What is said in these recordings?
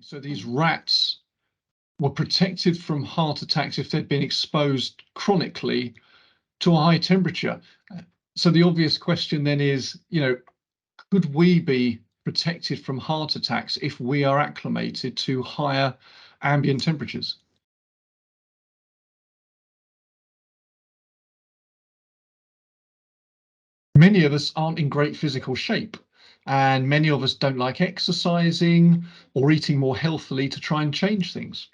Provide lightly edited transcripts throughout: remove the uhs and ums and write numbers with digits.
So these rats were protected from heart attacks if they'd been exposed chronically to a high temperature. So the obvious question then is, could we be protected from heart attacks if we are acclimated to higher ambient temperatures? Many of us aren't in great physical shape, and many of us don't like exercising or eating more healthily to try and change things.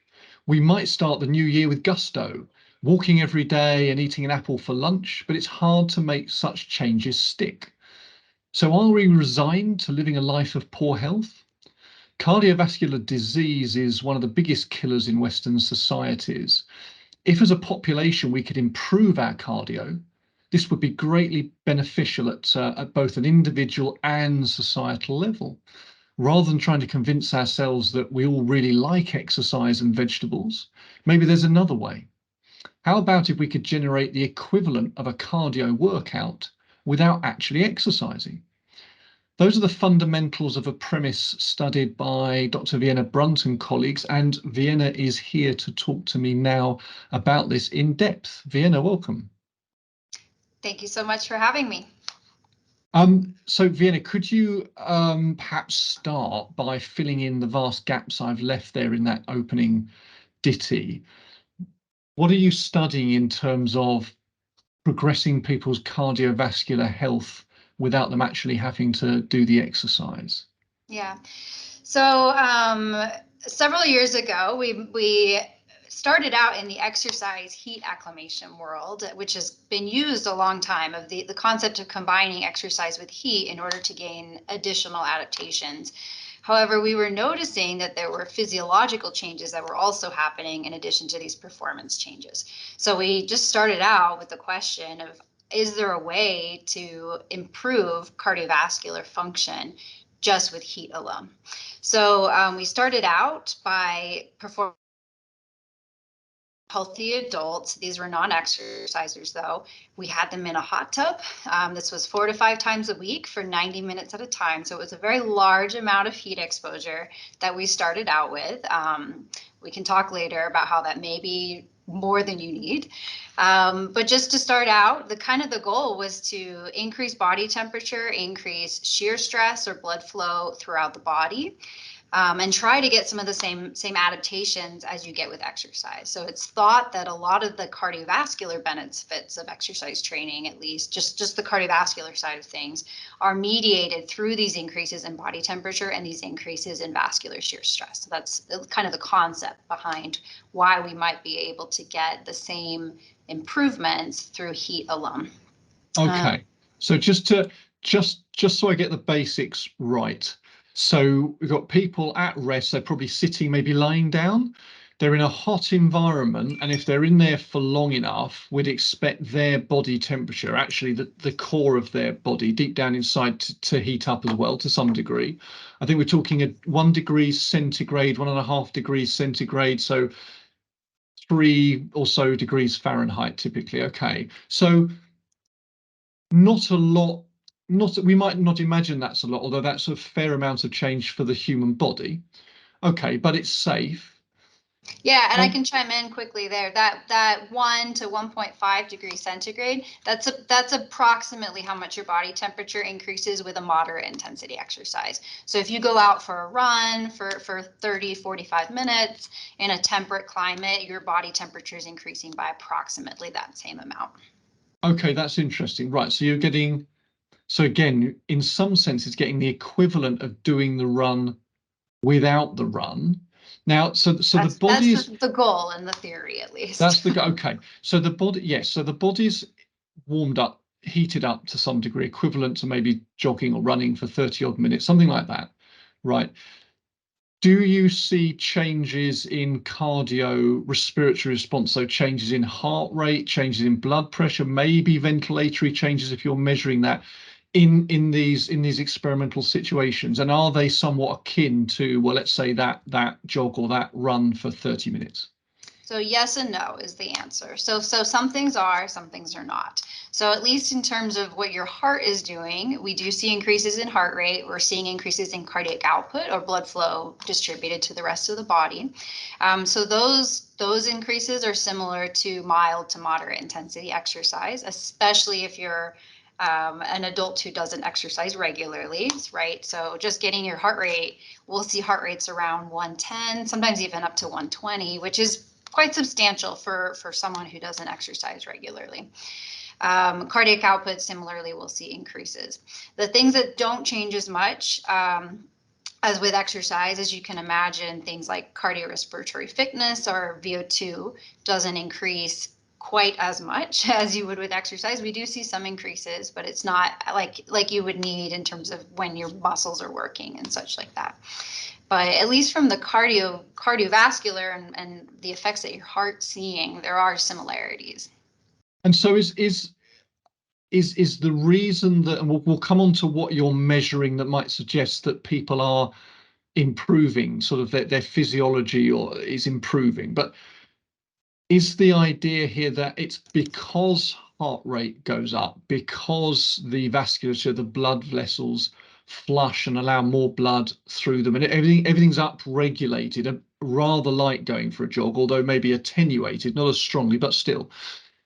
We might start the new year with gusto, walking every day and eating an apple for lunch, but it's hard to make such changes stick. So are we resigned to living a life of poor health? Cardiovascular disease is one of the biggest killers in Western societies. If as a population we could improve our cardio, this would be greatly beneficial at both an individual and societal level. Rather than trying to convince ourselves that we all really like exercise and vegetables, maybe there's another way. How about if we could generate the equivalent of a cardio workout without actually exercising? Those are the fundamentals of a premise studied by Dr. Vienna Brunt and colleagues, and Vienna is here to talk to me now about this in depth. Vienna, welcome. Thank you so much for having me. So Vienna, could you perhaps start by filling in the vast gaps I've left there in that opening ditty? What are you studying in terms of progressing people's cardiovascular health without them actually having to do the exercise? Yeah. So several years ago, we started out in the exercise heat acclimation world, which has been used a long time, of the concept of combining exercise with heat in order to gain additional adaptations. However, we were noticing that there were physiological changes that were also happening in addition to these performance changes. So we just started out with the question of, is there a way to improve cardiovascular function just with heat alone? So we started out by performing healthy adults. These were non-exercisers though. We had them in a hot tub. This was 4 to 5 times a week for 90 minutes at a time. So it was a very large amount of heat exposure that we started out with. We can talk later about how that may be more than you need. But just to start out, the goal was to increase body temperature, increase shear stress or blood flow throughout the body. And try to get some of the same adaptations as you get with exercise. So it's thought that a lot of the cardiovascular benefits of exercise training, at least just the cardiovascular side of things, are mediated through these increases in body temperature and these increases in vascular shear stress. So that's kind of the concept behind why we might be able to get the same improvements through heat alone. Okay, so just so I get the basics right. So we've got people at rest, they're probably sitting, maybe lying down. They're in a hot environment, and if they're in there for long enough, we'd expect their body temperature, actually the core of their body, deep down inside, to heat up as well to some degree. I think we're talking at 1 degree centigrade, 1.5 degrees centigrade, so 3 or so degrees Fahrenheit typically. Okay, so not a lot. We might not imagine that's a lot, although that's a fair amount of change for the human body. Okay, but it's safe. Yeah, and I can chime in quickly there. That 1 to 1.5 degrees centigrade, that's approximately how much your body temperature increases with a moderate intensity exercise. So if you go out for a run for 30, 45 minutes in a temperate climate, your body temperature is increasing by approximately that same amount. Okay, that's interesting. Right, so you're getting, so again, in some sense, it's getting the equivalent of doing the run without the run. Now, so the body is the goal in the theory, at least. That's the okay. So the body, yes. So the body's warmed up, heated up to some degree, equivalent to maybe jogging or running for 30 odd minutes, something like that, right? Do you see changes in cardio respiratory response? So changes in heart rate, changes in blood pressure, maybe ventilatory changes if you're measuring that in these experimental situations, and are they somewhat akin to, well, let's say that jog or that run for 30 minutes? So yes and no is the answer. So some things are, some things are not. So at least in terms of what your heart is doing, we do see increases in heart rate. We're seeing increases in cardiac output or blood flow distributed to the rest of the body. So those increases are similar to mild to moderate intensity exercise, especially if you're an adult who doesn't exercise regularly, right? So just getting your heart rate, we'll see heart rates around 110, sometimes even up to 120, which is quite substantial for someone who doesn't exercise regularly. Cardiac output, similarly, we'll see increases. The things that don't change as much as with exercise, as you can imagine, things like cardiorespiratory fitness or VO2 doesn't increase quite as much as you would with exercise. We do see some increases, but it's not like you would need in terms of when your muscles are working and such like that. But at least from the cardiovascular and the effects that your heart's seeing, there are similarities. And so is the reason that, and we'll come on to what you're measuring that might suggest that people are improving, sort of their physiology or is improving, but is the idea here that it's because heart rate goes up, because the vasculature, the blood vessels flush and allow more blood through them, and everything's up regulated, rather like going for a jog, although maybe attenuated, not as strongly, but still.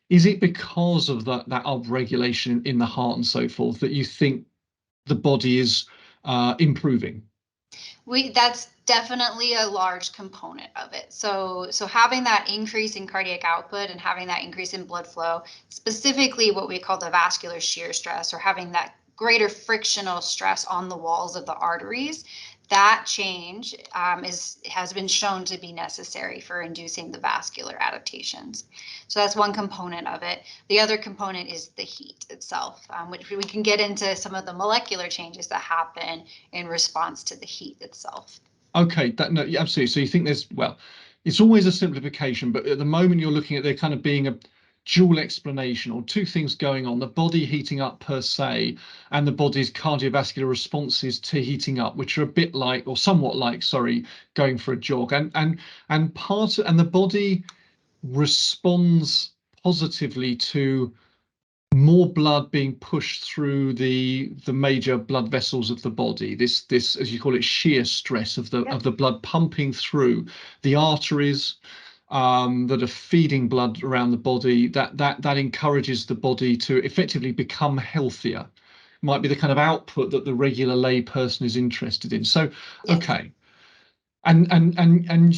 Is it because of that upregulation in the heart and so forth that you think the body is improving? That's definitely a large component of it. So having that increase in cardiac output and having that increase in blood flow, specifically what we call the vascular shear stress, or having that greater frictional stress on the walls of the arteries, that change has been shown to be necessary for inducing the vascular adaptations. So that's one component of it. The other component is the heat itself, which we can get into some of the molecular changes that happen in response to the heat itself. Okay, no, yeah, absolutely. So you think well, it's always a simplification, but at the moment you're looking at there kind of being a dual explanation or two things going on: the body heating up per se, and the body's cardiovascular responses to heating up, which are a bit like, or somewhat like, sorry, going for a jog. And the body responds positively to more blood being pushed through the major blood vessels of the body. This, as you call it, shear stress of the blood pumping through the arteries that are feeding blood around the body. That encourages the body to effectively become healthier. Might be the kind of output that the regular lay person is interested in. So, okay, and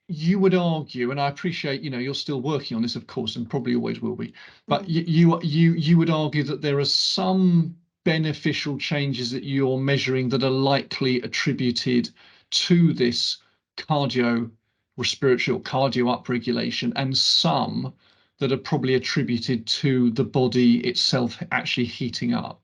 you would argue, and I appreciate, you're still working on this, of course, and probably always will be, but you would argue that there are some beneficial changes that you're measuring that are likely attributed to this cardio respiratory or cardio upregulation, and some that are probably attributed to the body itself actually heating up.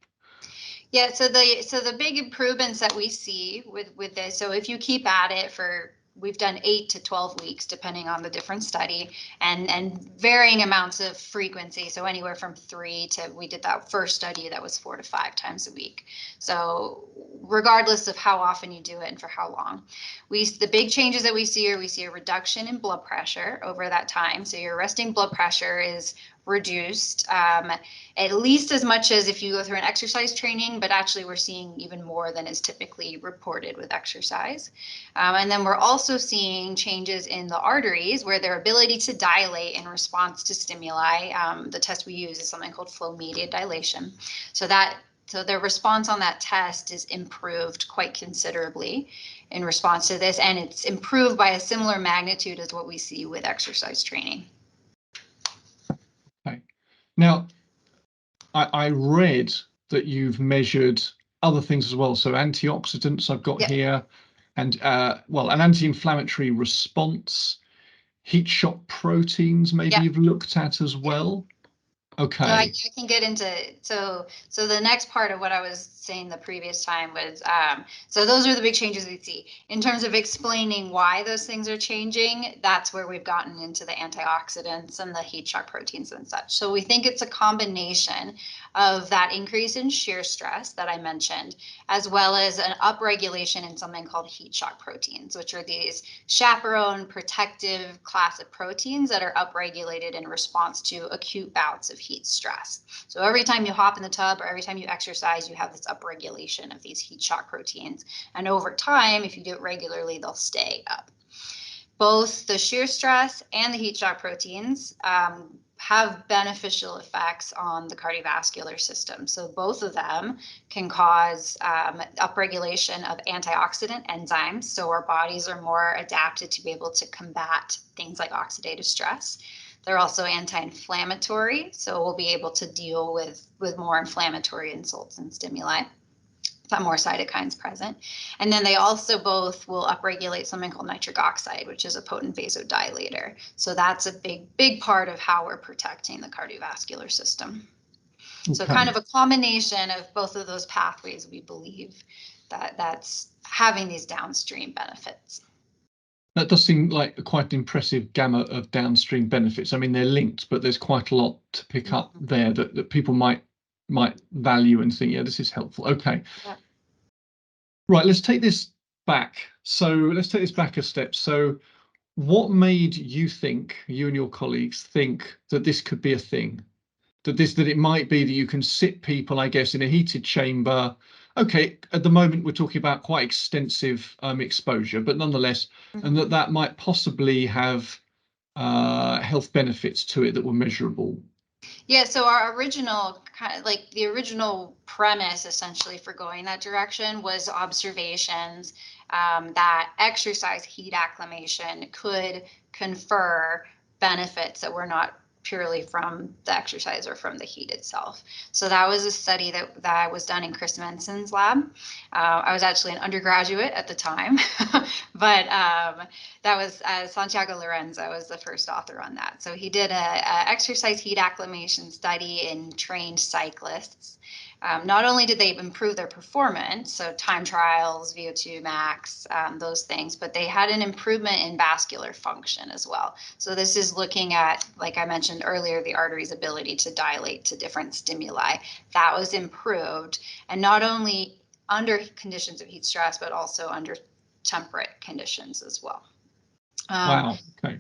Yeah, so the big improvements that we see with this, so if you keep at it for, we've done 8 to 12 weeks, depending on the different study, and varying amounts of frequency. So anywhere from 3 to, we did that first study that was 4 to 5 times a week. So regardless of how often you do it and for how long, the big changes that we see are, we see a reduction in blood pressure over that time. So your resting blood pressure is reduced at least as much as if you go through an exercise training, but actually we're seeing even more than is typically reported with exercise. And then we're also seeing changes in the arteries, where their ability to dilate in response to stimuli. The test we use is something called flow mediated dilation. So their response on that test is improved quite considerably in response to this, and it's improved by a similar magnitude as what we see with exercise training. Okay. Now, I read that you've measured other things as well. So antioxidants I've got here, and well, an anti-inflammatory response, heat shock proteins maybe you've looked at as well. Okay. So I can get into, so the next part of what I was saying the previous time was, so those are the big changes we see. In terms of explaining why those things are changing, that's where we've gotten into the antioxidants and the heat shock proteins and such. So we think it's a combination of that increase in shear stress that I mentioned, as well as an upregulation in something called heat shock proteins, which are these chaperone protective class of proteins that are upregulated in response to acute bouts of heat stress. So every time you hop in the tub or every time you exercise, you have this upregulation of these heat shock proteins. And over time, if you do it regularly, they'll stay up. Both the shear stress and the heat shock proteins have beneficial effects on the cardiovascular system. So both of them can cause upregulation of antioxidant enzymes. So our bodies are more adapted to be able to combat things like oxidative stress. They're also anti-inflammatory, so we'll be able to deal with more inflammatory insults and stimuli. More cytokines present. And then they also both will upregulate something called nitric oxide, which is a potent vasodilator. So that's a big part of how we're protecting the cardiovascular system. Okay. So kind of a combination of both of those pathways, we believe that's having these downstream benefits. That does seem like quite an impressive gamut of downstream benefits. I mean, they're linked, but there's quite a lot to pick up there that people might value and think, yeah, this is helpful. Okay. Yeah. Right, let's take this back. So let's take this back a step. So what made you think, you and your colleagues think that this could be a thing? That it might be that you can sit people, I guess, in a heated chamber. Okay, at the moment we're talking about quite extensive exposure, but nonetheless, and that might possibly have health benefits to it that were measurable. Yeah, so our original the original premise essentially for going that direction was observations that exercise heat acclimation could confer benefits that were not purely from the exercise or from the heat itself. So that was a study that was done in Chris Menson's lab. I was actually an undergraduate at the time, but that was Santiago Lorenzo was the first author on that. So he did a exercise heat acclimation study in trained cyclists. Not only did they improve their performance, so time trials, VO2 max, those things, but they had an improvement in vascular function as well. So this is looking at, like I mentioned earlier, the artery's ability to dilate to different stimuli. That was improved, and not only under conditions of heat stress, but also under temperate conditions as well. Wow. Okay.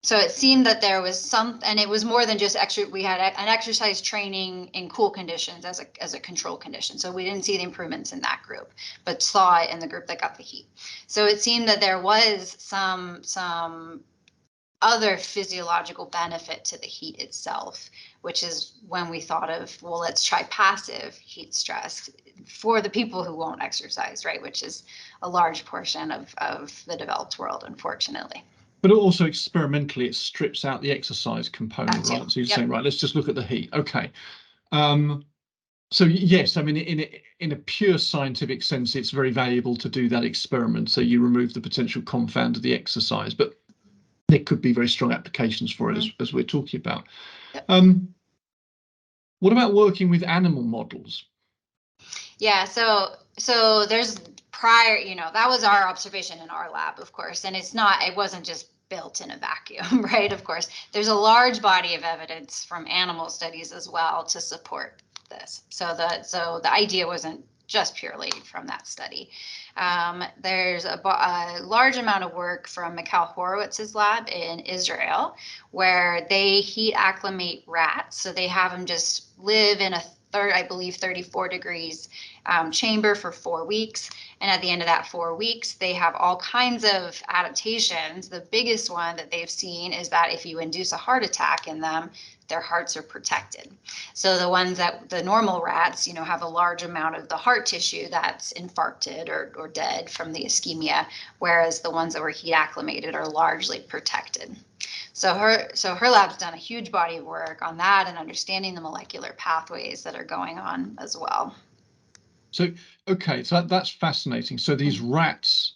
So it seemed that there was and it was more than just we had an exercise training in cool conditions as a control condition. So we didn't see the improvements in that group, but saw it in the group that got the heat. So it seemed that there was some other physiological benefit to the heat itself, which is when we thought of, well, let's try passive heat stress for the people who won't exercise, right? Which is a large portion of the developed world, unfortunately. But also experimentally, it strips out the exercise component, right? So you're saying, right, let's just look at the heat. Okay. So yes, I mean, in a pure scientific sense, it's very valuable to do that experiment. So you remove the potential confound of the exercise, but there could be very strong applications for it, as we're talking about. Yep. What about working with animal models? Yeah, so there's prior, that was our observation in our lab, of course, and it wasn't just built in a vacuum, right? Of course, there's a large body of evidence from animal studies as well to support this. So the idea wasn't just purely from that study. There's a large amount of work from Mikhail Horowitz's lab in Israel, where they heat acclimate rats. So they have them just live in a I believe 34 degrees chamber for 4 weeks. And at the end of that 4 weeks, they have all kinds of adaptations. The biggest one that they've seen is that if you induce a heart attack in them, their hearts are protected. So the normal rats, have a large amount of the heart tissue that's infarcted or dead from the ischemia, whereas the ones that were heat acclimated are largely protected. So her lab's done a huge body of work on that and understanding the molecular pathways that are going on as well. So, okay, so that's fascinating. So these rats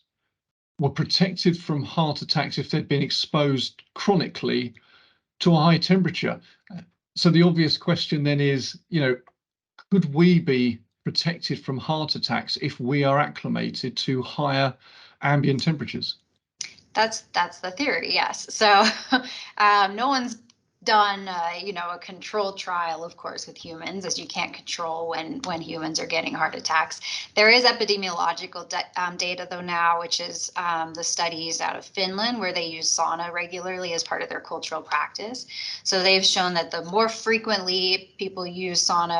were protected from heart attacks if they'd been exposed chronically to a high temperature. So the obvious question then is, could we be protected from heart attacks if we are acclimated to higher ambient temperatures? That's the theory, yes. So no one's done a controlled trial, of course, with humans, as you can't control when humans are getting heart attacks. There is epidemiological data though now, which is the studies out of Finland where they use sauna regularly as part of their cultural practice. So they've shown that the more frequently people use sauna,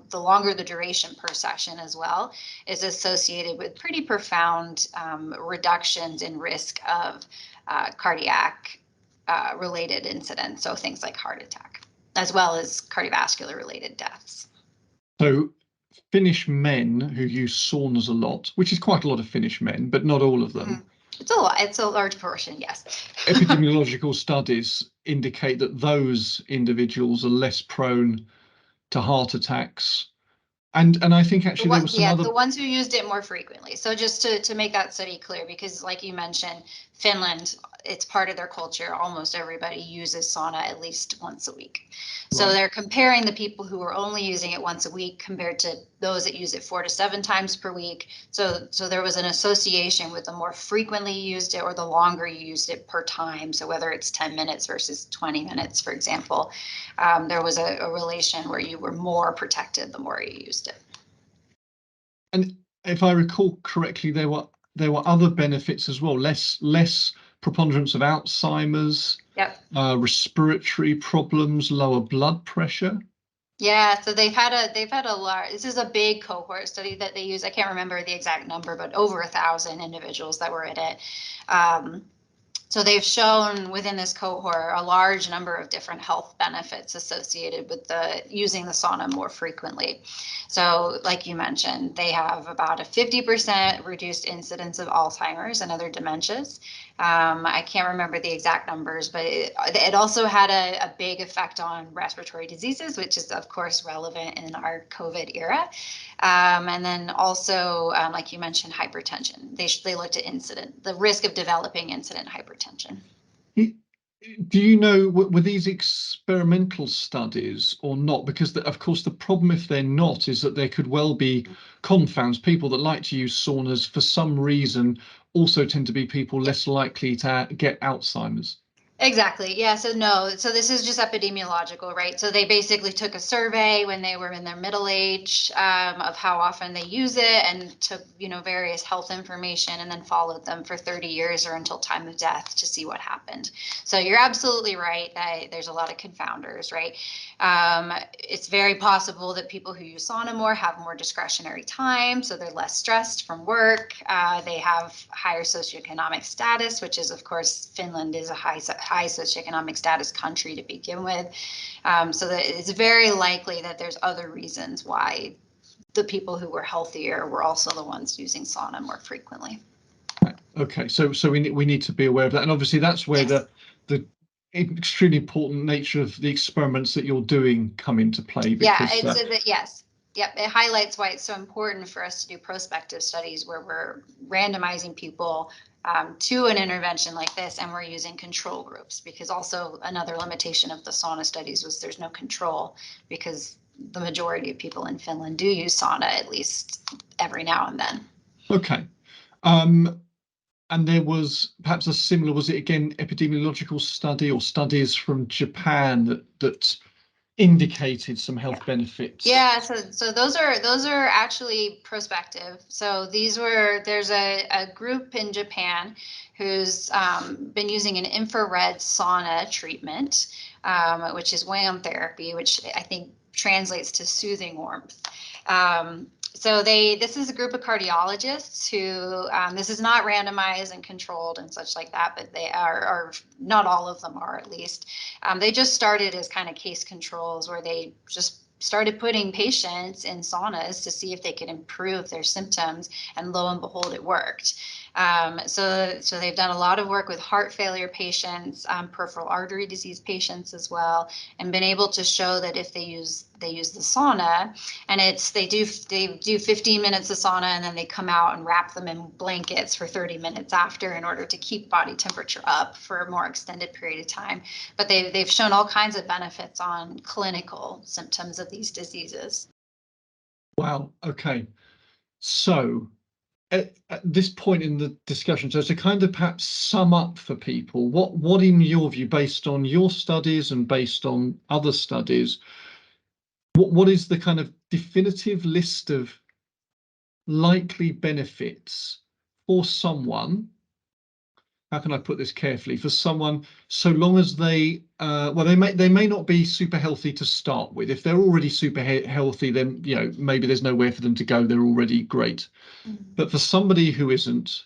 the longer the duration per session as well, is associated with pretty profound reductions in risk of cardiac related incidents. So things like heart attack, as well as cardiovascular related deaths. So Finnish men who use saunas a lot, which is quite a lot of Finnish men, but not all of them. Mm-hmm. It's a lot. It's a large portion, yes. Epidemiological studies indicate that those individuals are less prone to heart attacks. And I think actually there was some other. The ones who used it more frequently. So just to make that study clear, because like you mentioned, Finland, it's part of their culture. Almost everybody uses sauna at least once a week. So Right. they're comparing the people who are only using it once a week compared to those that use it 4 to 7 times per week. So there was an association with the more frequently you used it or the longer you used it per time. So whether it's 10 minutes versus 20 minutes, for example, there was a relation where you were more protected the more you used it. And if I recall correctly, there were other benefits as well. Less preponderance of Alzheimer's, Yep. Respiratory problems, lower blood pressure. Yeah, so they've had a large. This is a big cohort study that they use. I can't remember the exact number, but over 1,000 individuals that were in it. So they've shown within this cohort a large number of different health benefits associated with using the sauna more frequently. So like you mentioned, they have about a 50% reduced incidence of Alzheimer's and other dementias. I can't remember the exact numbers, but it also had a big effect on respiratory diseases, which is of course relevant in our COVID era. And then also, like you mentioned, hypertension. They looked at the risk of developing incident hypertension. Do you know, were these experimental studies or not? Because of course the problem if they're not is that there could well be confounds. People that like to use saunas for some reason also tend to be people less likely to get Alzheimer's. Exactly. Yeah. So no. So this is just epidemiological, right? So they basically took a survey when they were in their middle age of how often they use it, and took various health information, and then followed them for 30 years or until time of death to see what happened. So you're absolutely right that there's a lot of confounders, right? It's very possible that people who use sauna more have more discretionary time, so they're less stressed from work. They have higher socioeconomic status, which is, of course, Finland is a high socioeconomic status country to begin with. So that it's very likely that there's other reasons why the people who were healthier were also the ones using sauna more frequently. Okay, so we need to be aware of that, and obviously that's where Yes. the extremely important nature of the experiments that you're doing come into play. Yeah, Because yes. Yep, it highlights why it's so important for us to do prospective studies where we're randomizing people to an intervention like this, and we're using control groups, because also another limitation of the sauna studies was there's no control, because the majority of people in Finland do use sauna at least every now and then. Okay. And there was perhaps a similar, was it again epidemiological study or studies from Japan that indicated some health benefits? Yeah, so those are actually prospective. So there's a group in Japan who's been using an infrared sauna treatment, which is WAM therapy, which I think translates to soothing warmth. So this is a group of cardiologists who, this is not randomized and controlled and such like that, but they are not all of them are, at least. They just started as kind of case controls, where they just started putting patients in saunas to see if they could improve their symptoms, and lo and behold, it worked. So they've done a lot of work with heart failure patients, peripheral artery disease patients as well, and been able to show that if they use the sauna, and they do 15 minutes of sauna, and then they come out and wrap them in blankets for 30 minutes after in order to keep body temperature up for a more extended period of time. But they've shown all kinds of benefits on clinical symptoms of these diseases. Wow. Okay. So at this point in the discussion, so to kind of perhaps sum up for people, what in your view, based on your studies and based on other studies, what is the kind of definitive list of likely benefits for someone? How can I put this carefully? For someone, so long as they, well, they may not be super healthy to start with. If they're already super healthy, then maybe there's nowhere for them to go. They're already great. But for somebody who isn't,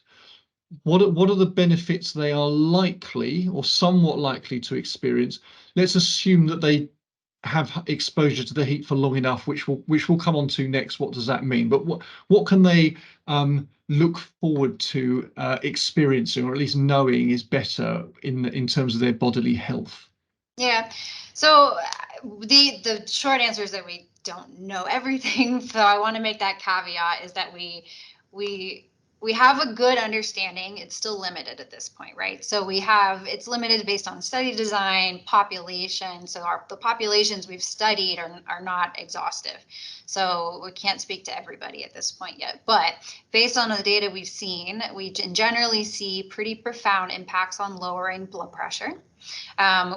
what are the benefits they are likely or somewhat likely to experience? Let's assume that they have exposure to the heat for long enough, which we'll come on to next. What does that mean? But what can they look forward to experiencing, or at least knowing, is better in terms of their bodily health? Yeah. So the short answer is that we don't know everything. So I want to make that caveat, is that we have a good understanding. It's still limited at this point, right? So it's limited based on study design, population. So the populations we've studied are not exhaustive. So we can't speak to everybody at this point yet. But based on the data we've seen, we generally see pretty profound impacts on lowering blood pressure.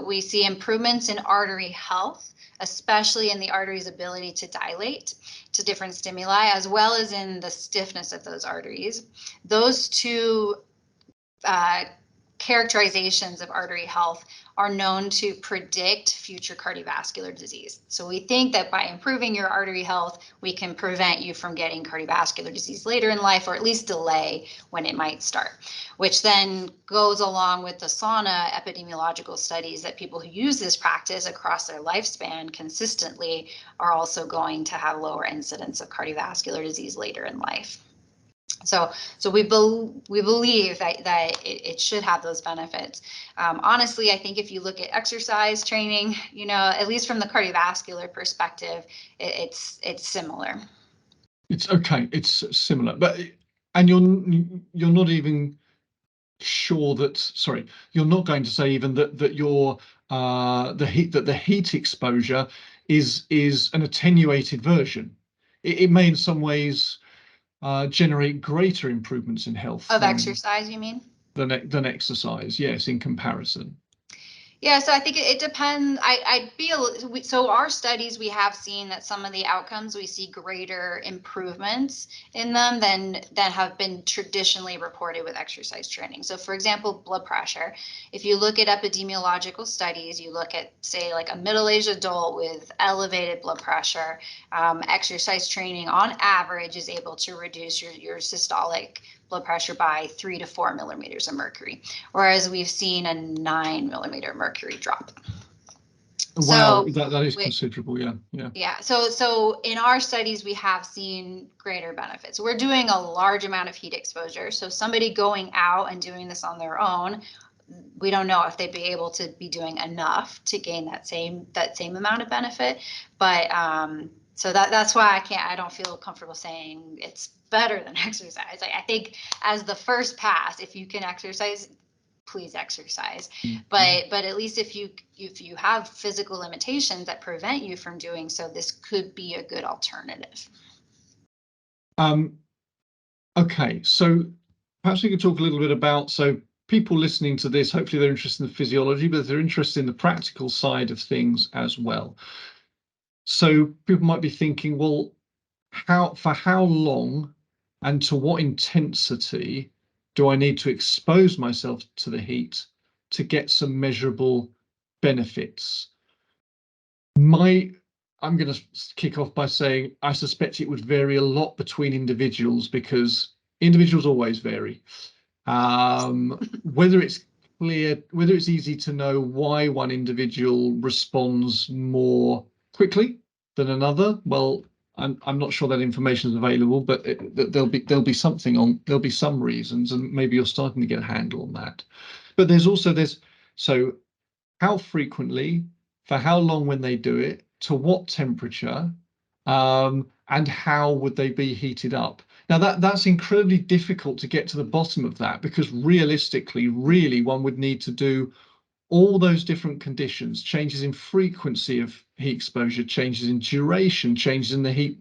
We see improvements in artery health, especially in the artery's ability to dilate to different stimuli, as well as in the stiffness of those arteries. Those two characterizations of artery health are known to predict future cardiovascular disease. So we think that by improving your artery health, we can prevent you from getting cardiovascular disease later in life, or at least delay when it might start, which then goes along with the sauna epidemiological studies that people who use this practice across their lifespan consistently are also going to have lower incidence of cardiovascular disease later in life. So we believe that it should have those benefits. Honestly, I think if you look at exercise training, at least from the cardiovascular perspective, it's similar. It's okay. It's similar, and you're not even sure that. Sorry, you're not going to say even that your the heat exposure is an attenuated version. It may in some ways generate greater improvements in health Of exercise, you mean? Than exercise, yes, in comparison. Yeah, so I think it depends. So our studies, we have seen that some of the outcomes, we see greater improvements in them than have been traditionally reported with exercise training. So for example, blood pressure, if you look at epidemiological studies, you look at, say, like a middle-aged adult with elevated blood pressure, exercise training on average is able to reduce your systolic blood pressure by 3 to 4 millimeters of mercury, whereas we've seen a 9 millimeter mercury drop. Wow, that is considerable. Yeah. So in our studies, we have seen greater benefits. We're doing a large amount of heat exposure. So somebody going out and doing this on their own, we don't know if they'd be able to be doing enough to gain that same amount of benefit. But so that's why I don't feel comfortable saying it's better than exercise. I think as the first pass, if you can exercise, please exercise. But at least if you have physical limitations that prevent you from doing so, this could be a good alternative. Okay, so perhaps we could talk a little bit about, so people listening to this, hopefully they're interested in the physiology, but they're interested in the practical side of things as well. So people might be thinking, well, for how long and to what intensity do I need to expose myself to the heat to get some measurable benefits? I'm going to kick off by saying I suspect it would vary a lot between individuals, because individuals always vary. Whether it's clear, whether it's easy to know why one individual responds more quickly than another, well, I'm not sure that information is available, but there'll be something on, there'll be some reasons, and maybe you're starting to get a handle on that. But there's so how frequently, for how long when they do it, to what temperature, and how would they be heated up? Now that's incredibly difficult to get to the bottom of that, because realistically, really one would need to do all those different conditions, changes in frequency of heat exposure, changes in duration, changes in the heat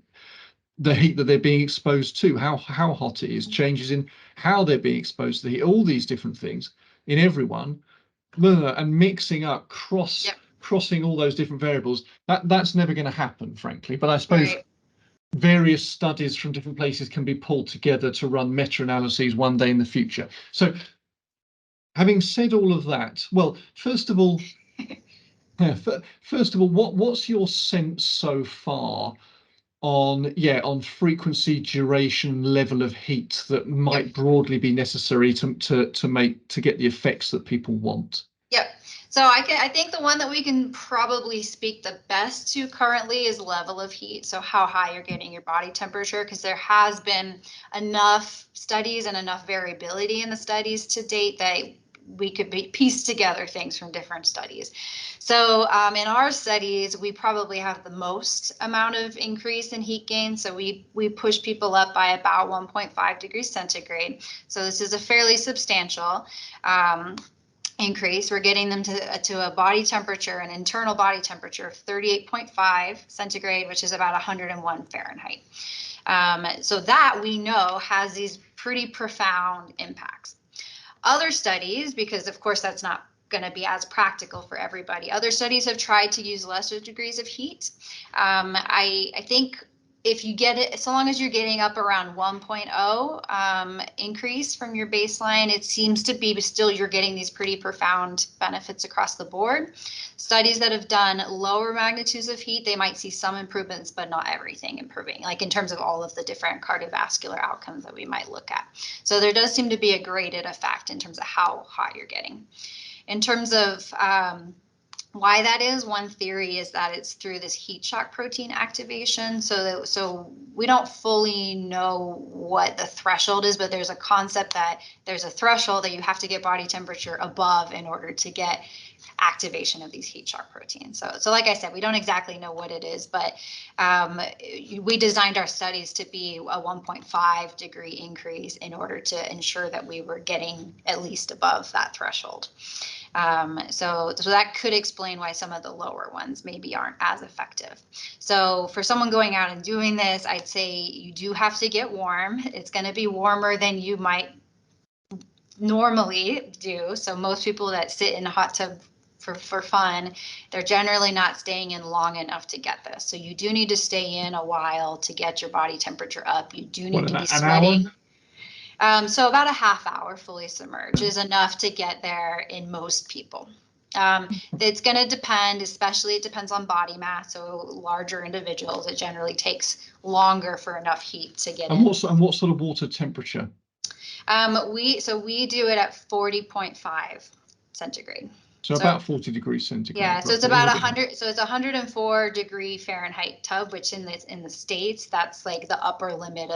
that they're being exposed to, how hot it is, changes in how they're being exposed to the heat, all these different things in everyone, and mixing up, crossing all those different variables. That's never going to happen, frankly. But I suppose various studies from different places can be pulled together to run meta-analyses one day in the future. So having said all of that, well, first of all, what's your sense so far on frequency, duration, level of heat that might broadly be necessary to get the effects that people want? Yep. So I think the one that we can probably speak the best to currently is level of heat. So how high you're getting your body temperature, because there has been enough studies and enough variability in the studies to date that we could piece together things from different studies. So in our studies, we probably have the most amount of increase in heat gain. So we push people up by about 1.5 degrees centigrade. So this is a fairly substantial increase. We're getting them to a body temperature, an internal body temperature of 38.5 centigrade, which is about 101 Fahrenheit. So that we know has these pretty profound impacts. Other studies, because of course that's not going to be as practical for everybody, other studies have tried to use lesser degrees of heat. I think if you get it, so long as you're getting up around 1.0 increase from your baseline, it seems to be still you're getting these pretty profound benefits across the board. Studies that have done lower magnitudes of heat, they might see some improvements, but not everything improving, like in terms of all of the different cardiovascular outcomes that we might look at. So there does seem to be a graded effect in terms of how hot you're getting. In terms of why that is, one theory is that it's through this heat shock protein activation. So we don't fully know what the threshold is, but there's a concept that there's a threshold that you have to get body temperature above in order to get activation of these heat shock proteins. So like I said, we don't exactly know what it is, but we designed our studies to be a 1.5 degree increase in order to ensure that we were getting at least above that threshold. So that could explain why some of the lower ones maybe aren't as effective. So for someone going out and doing this, I'd say you do have to get warm. It's going to be warmer than you might normally do. So most people that sit in a hot tub for fun, they're generally not staying in long enough to get this. So you do need to stay in a while to get your body temperature up. You do need to be sweating. So about a half hour fully submerged is enough to get there in most people. It's going to depend, especially it depends on body mass. So larger individuals, it generally takes longer for enough heat to get in. And what sort of water temperature? We do it at 40.5 centigrade. So about 40 degrees centigrade. Yeah, so it's about 100. So it's 104 degree Fahrenheit tub, which in the States, that's like the upper limit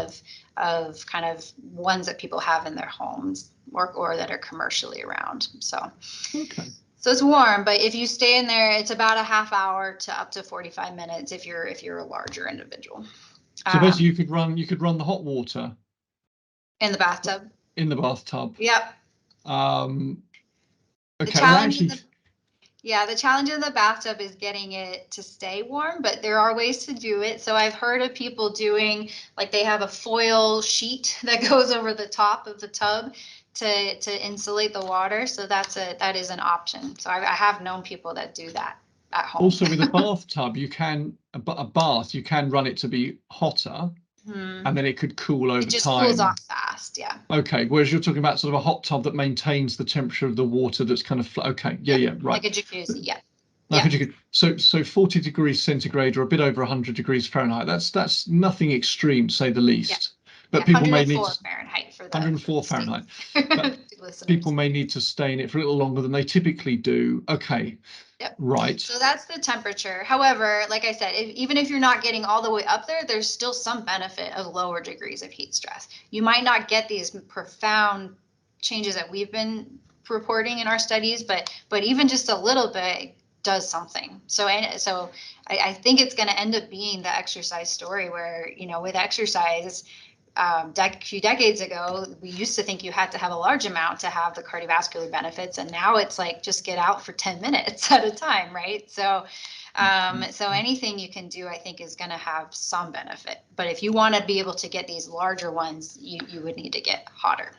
of kind of ones that people have in their homes or that are commercially around. So okay. So it's warm, but if you stay in there, it's about a half hour to up to 45 minutes if you're a larger individual. So basically, you could run the hot water in the bathtub. In the bathtub. Yep. Okay. The challenge in the bathtub is getting it to stay warm, but there are ways to do it. So I've heard of people doing, like, they have a foil sheet that goes over the top of the tub to insulate the water. So that is an option. So I have known people that do that at home. Also, with a bathtub, you can run it to be hotter. And then it could cool over time. It just cools off fast, yeah. Okay, whereas you're talking about sort of a hot tub that maintains the temperature of the water that's kind of okay, yeah, right. Like a jacuzzi, yeah. Like a jacuzzi. So 40 degrees centigrade or a bit over 100 degrees Fahrenheit. That's nothing extreme, to say the least. But people may need 104 Fahrenheit for 104 Fahrenheit. People may need to stay in it for a little longer than they typically do. Okay. Yep. Right. So that's the temperature. However, like I said, even if you're not getting all the way up there, there's still some benefit of lower degrees of heat stress. You might not get these profound changes that we've been reporting in our studies, but even just a little bit does something. So I think it's going to end up being the exercise story where, with exercise, a few decades ago, we used to think you had to have a large amount to have the cardiovascular benefits, and now it's like just get out for 10 minutes at a time, right? So anything you can do, I think, is going to have some benefit. But if you want to be able to get these larger ones, you would need to get hotter.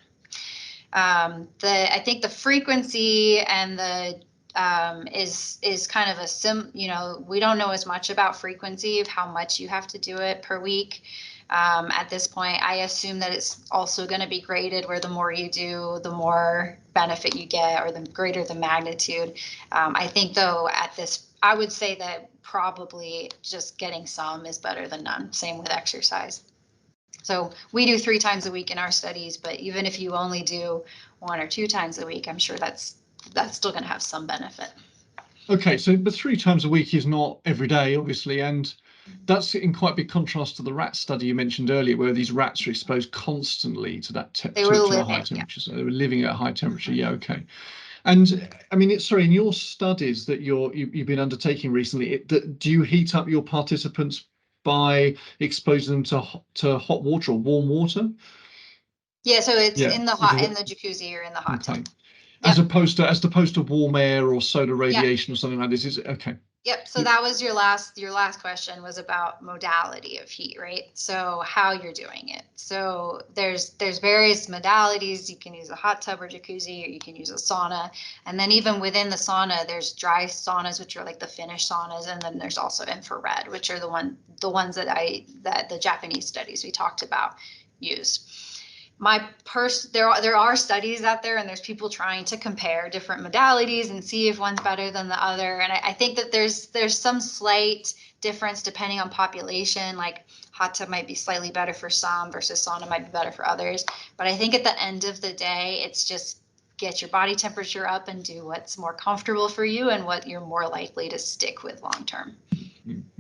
I think the frequency and the is kind of we don't know as much about frequency of how much you have to do it per week. At this point, I assume that it's also going to be graded where the more you do, the more benefit you get, or the greater the magnitude. I think, though, I would say that probably just getting some is better than none. Same with exercise. So we do 3 times a week in our studies, but even if you only do 1 or 2 times a week, I'm sure that's still going to have some benefit. Okay, so but 3 times a week is not every day, obviously, and that's in quite big contrast to the rat study you mentioned earlier, where these rats are exposed constantly to that They were to a high living, yeah. temperature. So they were living at a high temperature. Mm-hmm. Yeah, okay. And I mean, sorry, in your studies that you've been undertaking recently, do you heat up your participants by exposing them to hot water or warm water? Yeah, so it's Yeah, in the jacuzzi or in the hot okay. tub. Yep. As opposed to warm air or solar Yep. radiation or something like this. Is it okay? Yep. So that was your last question was about modality of heat, right? So how you're doing it. So there's various modalities. You can use a hot tub or jacuzzi, or you can use a sauna. And then even within the sauna, there's dry saunas, which are like the Finnish saunas, and then there's also infrared, which are the ones that the Japanese studies we talked about used. There are studies out there, and there's people trying to compare different modalities and see if one's better than the other. And I think that there's some slight difference depending on population. Like hot tub might be slightly better for some versus sauna might be better for others. But I think at the end of the day, it's just get your body temperature up and do what's more comfortable for you and what you're more likely to stick with long term.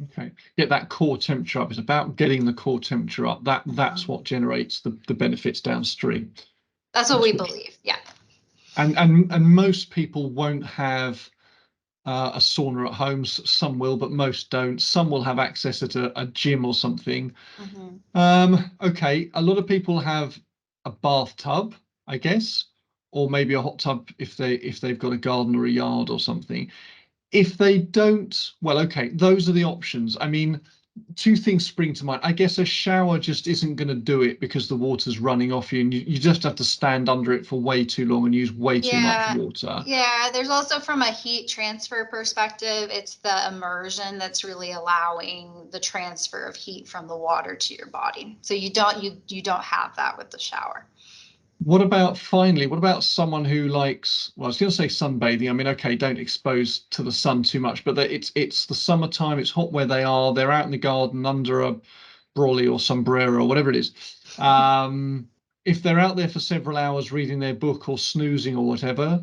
Okay, get that core temperature up. It's about getting the core temperature up. That's what generates the benefits downstream. That's what we believe. Yeah. And most people won't have a sauna at home. Some will, but most don't. Some will have access at a gym or something. Okay, a lot of people have a bathtub, I guess, or maybe a hot tub if they've got a garden or a yard or something. If they don't, well, okay, those are the options. I mean, 2 things spring to mind. I guess a shower just isn't going to do it because the water's running off you, and you just have to stand under it for way too long and use way too much water. Yeah, there's also, from a heat transfer perspective, it's the immersion that's really allowing the transfer of heat from the water to your body. So you don't have that with the shower. What about someone who likes, well, I was going to say sunbathing. I mean, okay, don't expose to the sun too much, but it's the summertime, it's hot where they are, they're out in the garden under a brolly or sombrero or whatever it is. If they're out there for several hours reading their book or snoozing or whatever,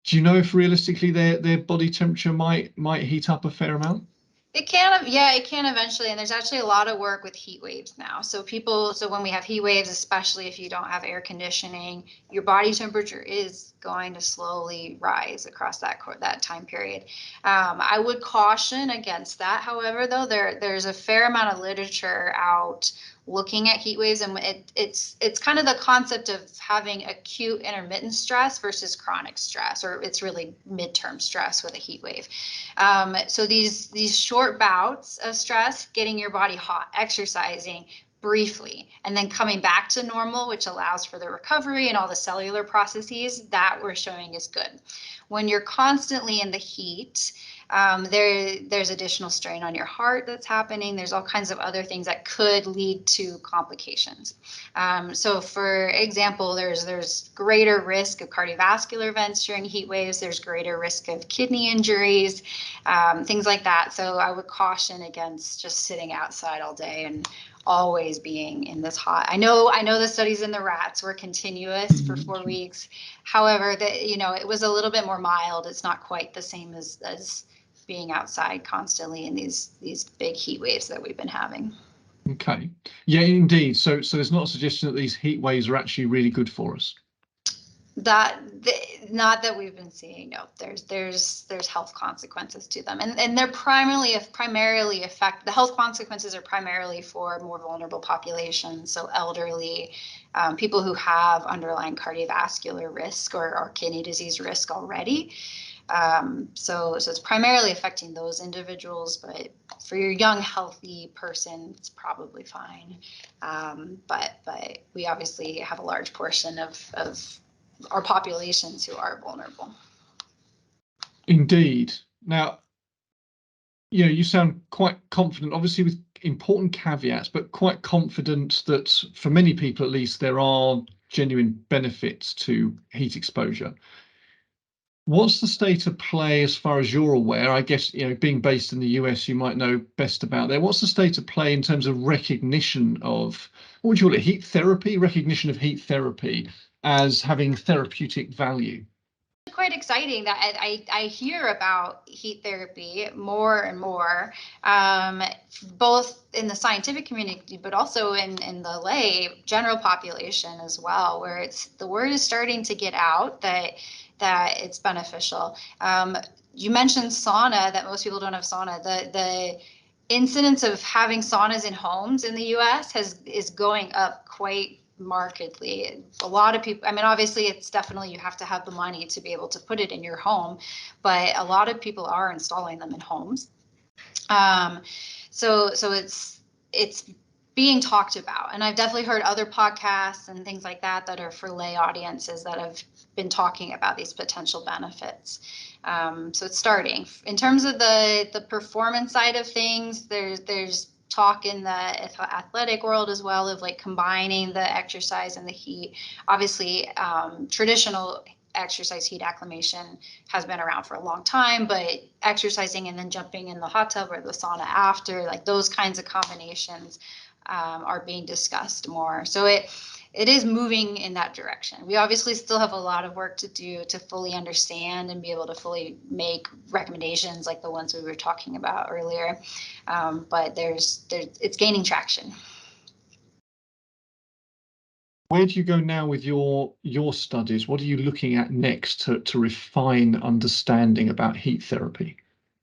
do you know if realistically their body temperature might heat up a fair amount? It can eventually, and there's actually a lot of work with heat waves now. So when we have heat waves, especially if you don't have air conditioning, your body temperature is going to slowly rise across that time period. I would caution against that. However, though, there's a fair amount of literature out looking at heat waves, and it's kind of the concept of having acute intermittent stress versus chronic stress, or it's really midterm stress with a heat wave. So these short bouts of stress, getting your body hot, exercising briefly, and then coming back to normal, which allows for the recovery and all the cellular processes, that we're showing is good. When you're constantly in the heat, there's additional strain on your heart that's happening. There's all kinds of other things that could lead to complications. So for example, there's greater risk of cardiovascular events during heat waves. There's greater risk of kidney injuries, things like that. So I would caution against just sitting outside all day and always being in this hot. I know the studies in the rats were continuous for 4 weeks. However, it was a little bit more mild. It's not quite the same as being outside constantly in these big heat waves that we've been having. Okay. Yeah, indeed. So there's not a suggestion that these heat waves are actually really good for us. Not that we've been seeing. No, there's health consequences to them, and they're primarily affect the health consequences are primarily for more vulnerable populations, so elderly, people who have underlying cardiovascular risk or kidney disease risk already. So it's primarily affecting those individuals, but for your young, healthy person, it's probably fine. But we obviously have a large portion of our populations who are vulnerable. Indeed. Now, you sound quite confident, obviously with important caveats, but quite confident that for many people at least, there are genuine benefits to heat exposure. What's the state of play as far as you're aware? I guess, being based in the US, you might know best about there. What's the state of play in terms of recognition of, what would you call it, heat therapy, recognition of heat therapy as having therapeutic value? Quite exciting that I hear about heat therapy more and more, both in the scientific community, but also in the lay general population as well, where the word is starting to get out that it's beneficial. You mentioned sauna, that most people don't have sauna. The incidence of having saunas in homes in the US is going up quite markedly. A lot of people, I mean, obviously it's definitely, you have to have the money to be able to put it in your home, but a lot of people are installing them in homes. So it's being talked about, and I've definitely heard other podcasts and things like that are for lay audiences that have been talking about these potential benefits. So it's starting. In terms of the performance side of things, there's talk in the athletic world as well of like combining the exercise and the heat. Obviously, traditional exercise heat acclimation has been around for a long time, but exercising and then jumping in the hot tub or the sauna after, like those kinds of combinations are being discussed more. So it is moving in that direction. We obviously still have a lot of work to do to fully understand and be able to fully make recommendations like the ones we were talking about earlier. But it's gaining traction. Where do you go now with your studies? What are you looking at next to refine understanding about heat therapy?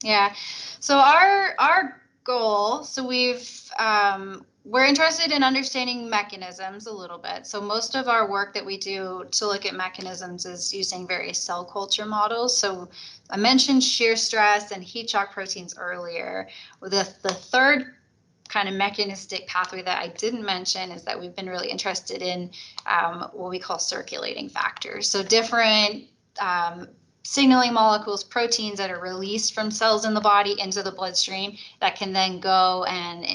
Yeah, so our goal, so we're interested in understanding mechanisms a little bit. So most of our work that we do to look at mechanisms is using various cell culture models. So I mentioned shear stress and heat shock proteins earlier. The third kind of mechanistic pathway that I didn't mention is that we've been really interested in what we call circulating factors. So different signaling molecules, proteins that are released from cells in the body into the bloodstream that can then go and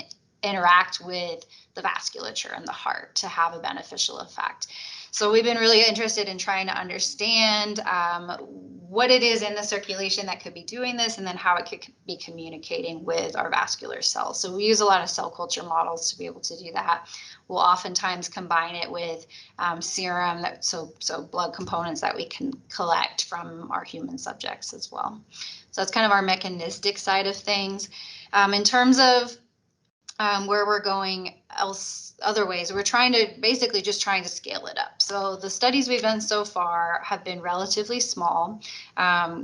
interact with the vasculature in the heart to have a beneficial effect. So we've been really interested in trying to understand what it is in the circulation that could be doing this, and then how it could be communicating with our vascular cells. So we use a lot of cell culture models to be able to do that. We'll oftentimes combine it with serum, so blood components that we can collect from our human subjects as well. So that's kind of our mechanistic side of things. In terms of where we're going other ways, we're basically just trying to scale it up. So the studies we've done so far have been relatively small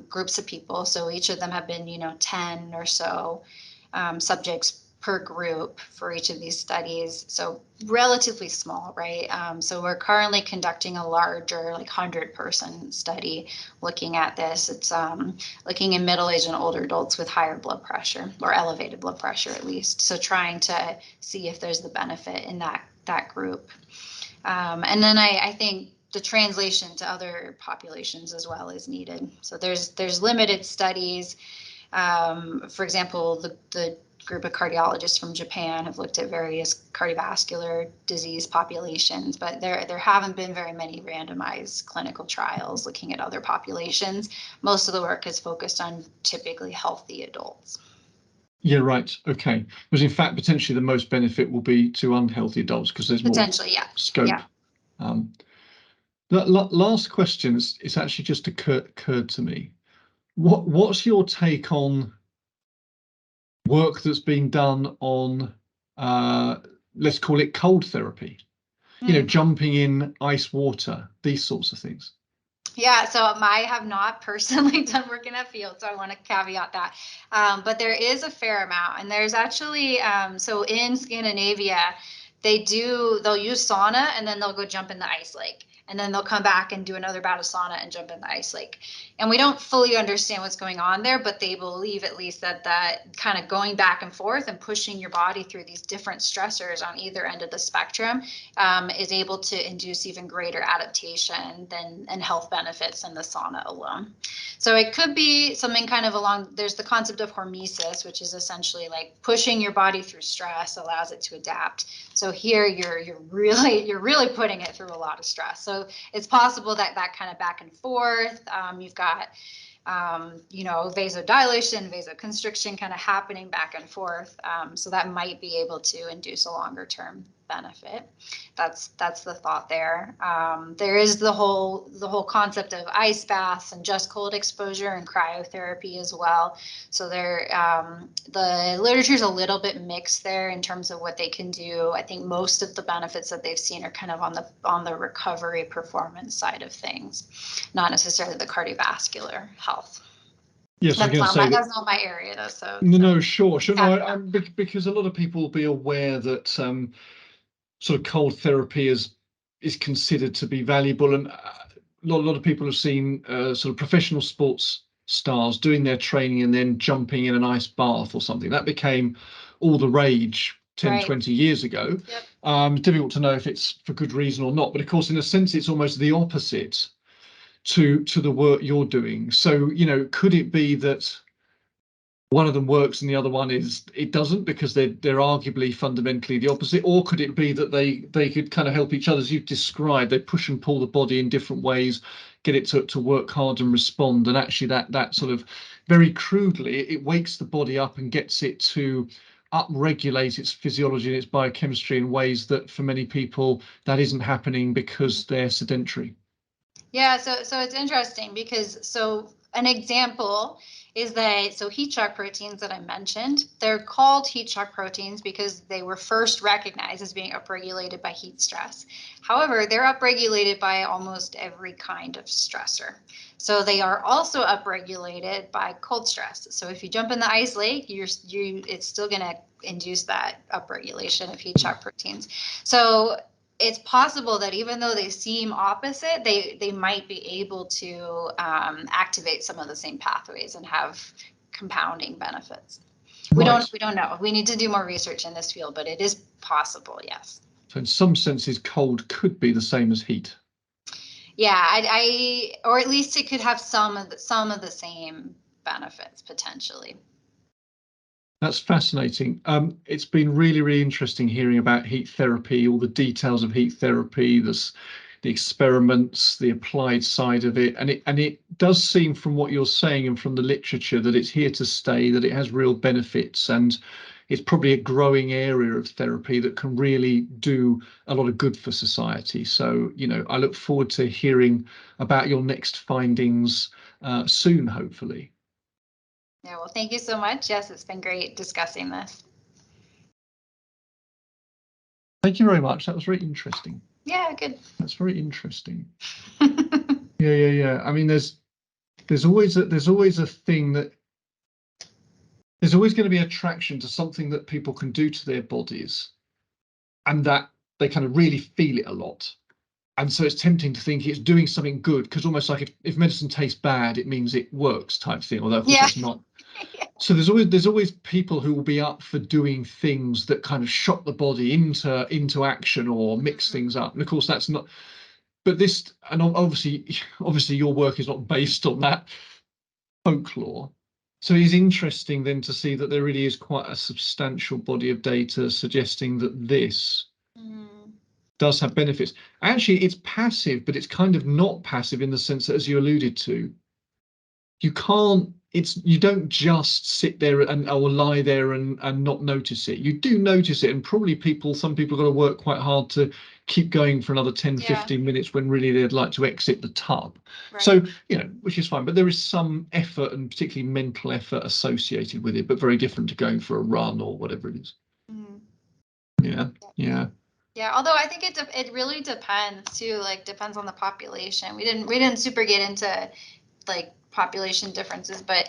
groups of people. So each of them have been, 10 or so subjects per group for each of these studies. So relatively small, right? So we're currently conducting a larger, like 100-person study looking at this. It's looking in middle-aged and older adults with higher blood pressure, or elevated blood pressure at least. So trying to see if there's the benefit in that group. And then I think the translation to other populations as well is needed. So there's limited studies. For example, the group of cardiologists from Japan have looked at various cardiovascular disease populations, but there haven't been very many randomized clinical trials looking at other populations. Most of the work is focused on typically healthy adults. Yeah, right. Okay. Because in fact, potentially the most benefit will be to unhealthy adults because there's more Potentially, yeah. scope. Yeah. Um, the last question is, it's actually just occurred to me. What's your take on work that's been done on, let's call it cold therapy? Mm. Jumping in ice water, these sorts of things. Yeah, so I have not personally done work in that field, so I want to caveat that. But there is a fair amount, and there's actually so in Scandinavia, they'll use sauna and then they'll go jump in the ice lake, and then they'll come back and do another bout of sauna and jump in the ice lake. And we don't fully understand what's going on there, but they believe at least that kind of going back and forth and pushing your body through these different stressors on either end of the spectrum is able to induce even greater adaptation and health benefits than the sauna alone. So it could be something kind of along, there's the concept of hormesis, which is essentially like pushing your body through stress allows it to adapt. So here you're really putting it through a lot of stress. So it's possible that kind of back and forth, you've got vasodilation, vasoconstriction kind of happening back and forth. So that might be able to induce a longer term benefit. That's the thought there. There is the whole concept of ice baths and just cold exposure and cryotherapy as well. So the literature is a little bit mixed there in terms of what they can do. I think most of the benefits that they've seen are kind of on the recovery performance side of things, not necessarily the cardiovascular health. Yes, I was going to say that. That's not my area though. So No, sure. No, because a lot of people will be aware that sort of cold therapy is considered to be valuable, and a lot of people have seen sort of professional sports stars doing their training and then jumping in an ice bath or something. That became all the rage 10, right. 20 years ago. Yep. Difficult to know if it's for good reason or not, but of course, in a sense, it's almost the opposite to the work you're doing. So, could it be that one of them works and the other one it doesn't, because they're arguably fundamentally the opposite? Or could it be that they could kind of help each other, as you've described? They push and pull the body in different ways, get it to work hard and respond, and actually that sort of, very crudely, it wakes the body up and gets it to upregulate its physiology and its biochemistry in ways that for many people that isn't happening because they're sedentary. Yeah, so it's interesting because an example is that heat shock proteins that I mentioned, they're called heat shock proteins because they were first recognized as being upregulated by heat stress. However, they're upregulated by almost every kind of stressor. So they are also upregulated by cold stress. So if you jump in the ice lake, it's still going to induce that upregulation of heat shock proteins. So it's possible that even though they seem opposite, they might be able to activate some of the same pathways and have compounding benefits. Right. We don't know. We need to do more research in this field, but it is possible. Yes. So in some senses, cold could be the same as heat. Yeah, or at least it could have some of the same benefits potentially. That's fascinating. It's been really, really interesting hearing about heat therapy, all the details of heat therapy, the experiments, the applied side of it, and it does seem, from what you're saying and from the literature, that it's here to stay, that it has real benefits, and it's probably a growing area of therapy that can really do a lot of good for society. So, I look forward to hearing about your next findings soon, hopefully. Yeah, well, thank you so much. Yes, it's been great discussing this. Thank you very much. That was very interesting. Yeah, good. That's very interesting. Yeah. I mean, there's always a thing that there's always going to be attraction to something that people can do to their bodies, and that they kind of really feel it a lot. And so it's tempting to think it's doing something good, because almost like if medicine tastes bad, it means it works, type thing. Although of course Yeah. that's not. So there's always people who will be up for doing things that kind of shock the body into action or mix things up. And of course that's not. But this, and obviously your work is not based on that folklore. So it's interesting then to see that there really is quite a substantial body of data suggesting that this does have benefits. Actually, it's passive, but it's kind of not passive in the sense that, as you alluded to, you can't you don't just sit there and or lie there and not notice it. You do notice it, and probably some people got to work quite hard to keep going for another 10, Yeah, 15 minutes when really they'd like to exit the tub. right. So, which is fine, but there is some effort, and particularly mental effort, associated with it, but very different to going for a run or whatever it is. Mhm. Yeah, yeah. Yeah, although I think it really depends too, like depends on the population. We didn't super get into like population differences, but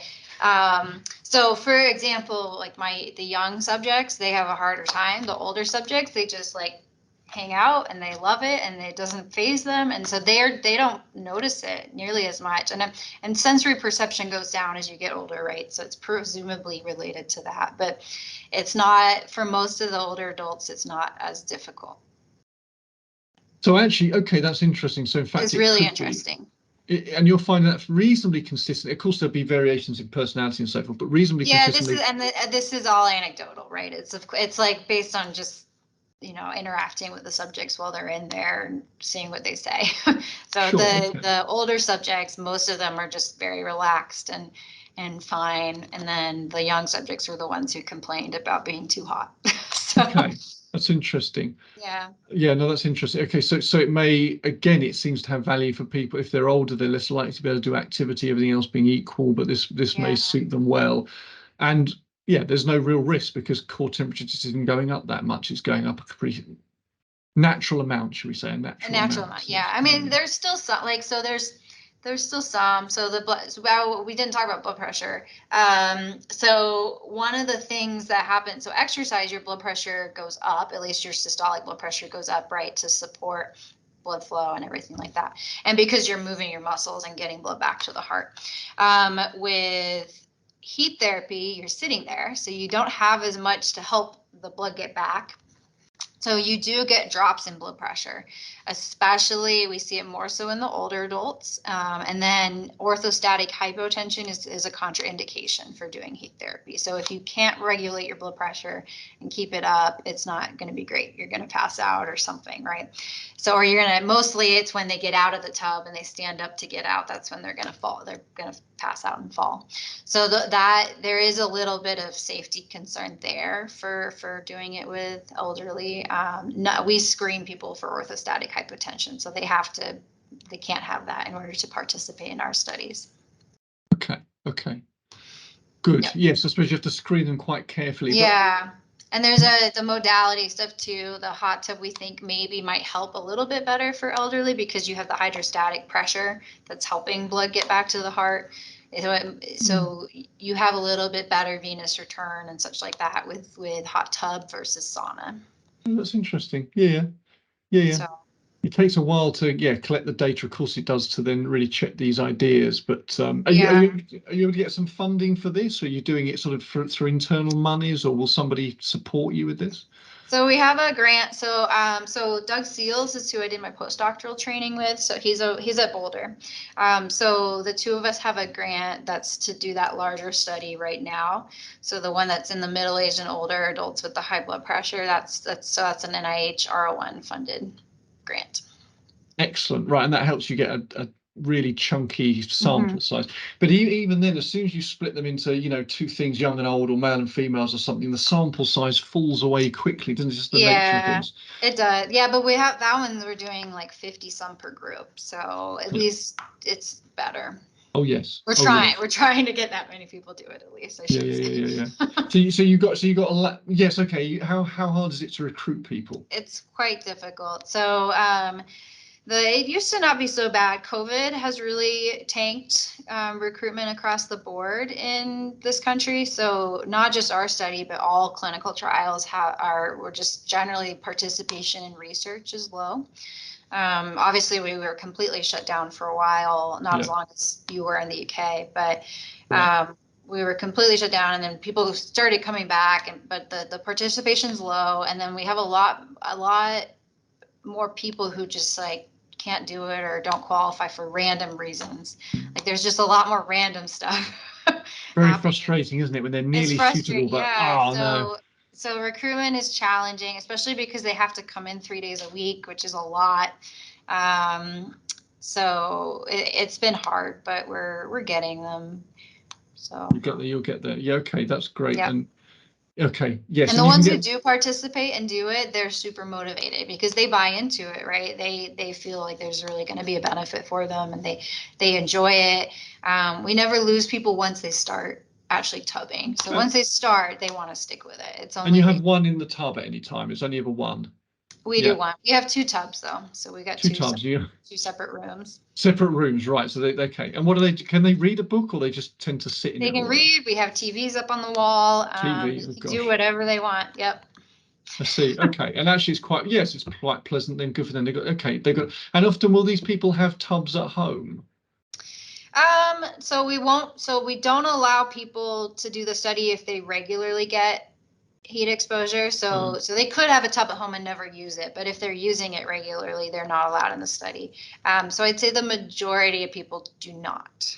so for example, like the young subjects, they have a harder time. The older subjects, they just like hang out and they love it and it doesn't phase them, and so they don't notice it nearly as much. And sensory perception goes down as you get older, right? So it's presumably related to that, but it's not for most of the older adults. It's not as difficult. So actually, okay, that's interesting. So in fact, It's it really could be. interesting. And you'll find that reasonably consistent. Of course, there'll be variations in personality and so forth, but reasonably Yeah, this is consistently. this is all anecdotal, right? It's like based on just interacting with the subjects while they're in there and seeing what they say. So Sure. the Okay. the older subjects, most of them are just very relaxed and fine, and then the young subjects are the ones who complained about being too hot. So Okay. That's interesting. yeah, Yeah, no, that's interesting. Okay, so it may, again, it seems to have value for people. If they're older, they're less likely to be able to do activity, everything else being equal, but this may yeah, suit them well. And yeah, there's no real risk because core temperature just isn't going up that much. It's going up a pretty natural amount, should we say, a a natural natural amount. amount. So Yeah, I mean, there's still some like so there's still some. So the blood. So well, we didn't talk about blood pressure. So one of the things that happens. So exercise, your blood pressure goes up. At least your systolic blood pressure goes up, right, to support blood flow and everything like that. And because you're moving your muscles and getting blood back to the heart. With heat therapy, you're sitting there, so you don't have as much to help the blood get back. So you do get drops in blood pressure, especially we see it more so in the older adults. And then orthostatic hypotension is a contraindication for doing heat therapy. So if you can't regulate your blood pressure and keep it up, it's not going to be great. You're going to pass out or something, right? So, or you're going to, mostly it's when they get out of the tub and they stand up to get out, that's when they're going to fall. They're going to pass out and fall. So that there is a little bit of safety concern there for doing it with elderly. No, we screen people for orthostatic hypotension, so they can't have that in order to participate in our studies. okay, okay, good. Yep. Yes, I suppose you have to screen them quite carefully, but Yeah. And there's the modality stuff too. The hot tub we think maybe might help a little bit better for elderly because you have the hydrostatic pressure that's helping blood get back to the heart. So you have a little bit better venous return and such like that with hot tub versus sauna. that's interesting. Yeah, yeah, yeah. So It takes a while to collect the data. Of course, it does to then really check these ideas. But yeah. are you able to get some funding for this? Or are you doing it sort of through internal monies, or will somebody support you with this? So we have a grant. So Doug Seals is who I did my postdoctoral training with. So he's at Boulder. So the two of us have a grant that's to do that larger study right now. So the one that's in the middle-aged and older adults with the high blood pressure, that's an NIH R01 funded grant. Excellent, right, and that helps you get a really chunky Hmm. sample size. But even then, as soon as you split them into two things, young and old, or male and females, or something, the sample size falls away quickly, doesn't it? Just the nature of Yeah, things. it does. Yeah, but we have that one. We're doing like 50 some per group, so at Yeah. least it's better. Oh yes. We're Oh trying. yes. We're trying to get that many people do it at least, I Yeah, should yeah, say. yeah, yeah, yeah. So you got a yes, okay. How hard is it to recruit people? It's quite difficult. So it used to not be so bad. COVID has really tanked recruitment across the board in this country. So not just our study, but all clinical trials were just generally participation in research is low. Obviously, we were completely shut down for a while, not as Yeah, long as you were in the UK, but right. we were completely shut down, and then people started coming back, but the participation's low, and then we have a lot more people who just like can't do it or don't qualify for random reasons. Like there's just a lot more random stuff Very happening. frustrating, isn't it, when they're It's nearly suitable, frustrating, but yeah. oh no. So recruitment is challenging, especially because they have to come in 3 days a week, which is a lot. So it's been hard, but we're getting them. So you'll get there. Yeah, okay, that's great. yeah. And okay, yes, And and the you can ones who get. do participate and do it, they're super motivated because they buy into it, right? They feel like there's really going to be a benefit for them, and they enjoy it. We never lose people once they start actually tubbing. So once they start, they want to stick with it. It's And you only have one in the tub at any time. It's only ever one. we Yeah, do one. We have 2 tubs though, so we got two tubs. Yeah, two separate rooms. separate rooms, right? So they okay. And what do they? Can they read a book, or they just tend to sit in They it can all day? read. We have TVs up on the wall. TV. They Oh can do gosh, whatever they want. Yep. I see. Okay, and actually, it's quite yes, it's quite pleasant. Then good for them. They got okay. They got. And often, will these people have tubs at home? So we won't, so we don't allow people to do the study if they regularly get heat exposure. So they could have a tub at home and never use it, but if they're using it regularly, they're not allowed in the study. So I'd say the majority of people do not.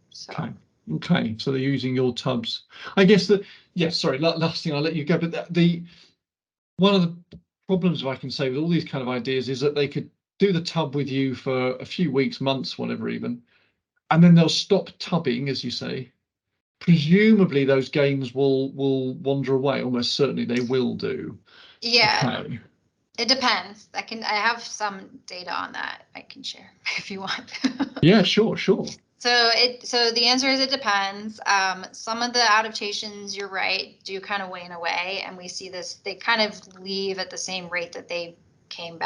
So Okay. Okay. So they're using your tubs. I guess that. Yes. Sorry. Last thing. I'll let you go. But the one of the problems, if I can say, with all these kind of ideas is that they could do the tub with you for a few weeks, months, whatever, even, and then they'll stop tubbing, as you say. Presumably, those gains will wander away. Almost certainly, they will do. yeah, Okay. it depends. I have some data on that I can share if you want. Yeah. Sure. Sure. So the answer is it depends. Some of the adaptations, you're right, do kind of wane away, and we see this. They kind of leave at the same rate that they came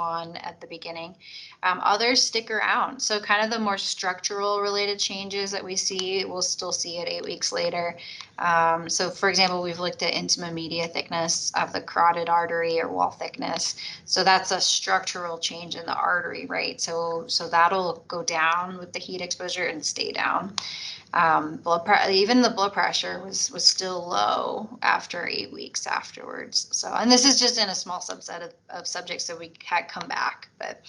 on at the beginning. Others stick around. So kind of the more structural related changes that we see, we'll still see it 8 weeks later. So for example, we've looked at intima media thickness of the carotid artery or wall thickness. So that's a structural change in the artery, right? So that'll go down with the heat exposure and stay down. Even the blood pressure was still low after 8 weeks afterwards. So, and this is just in a small subset of subjects that we had come back, but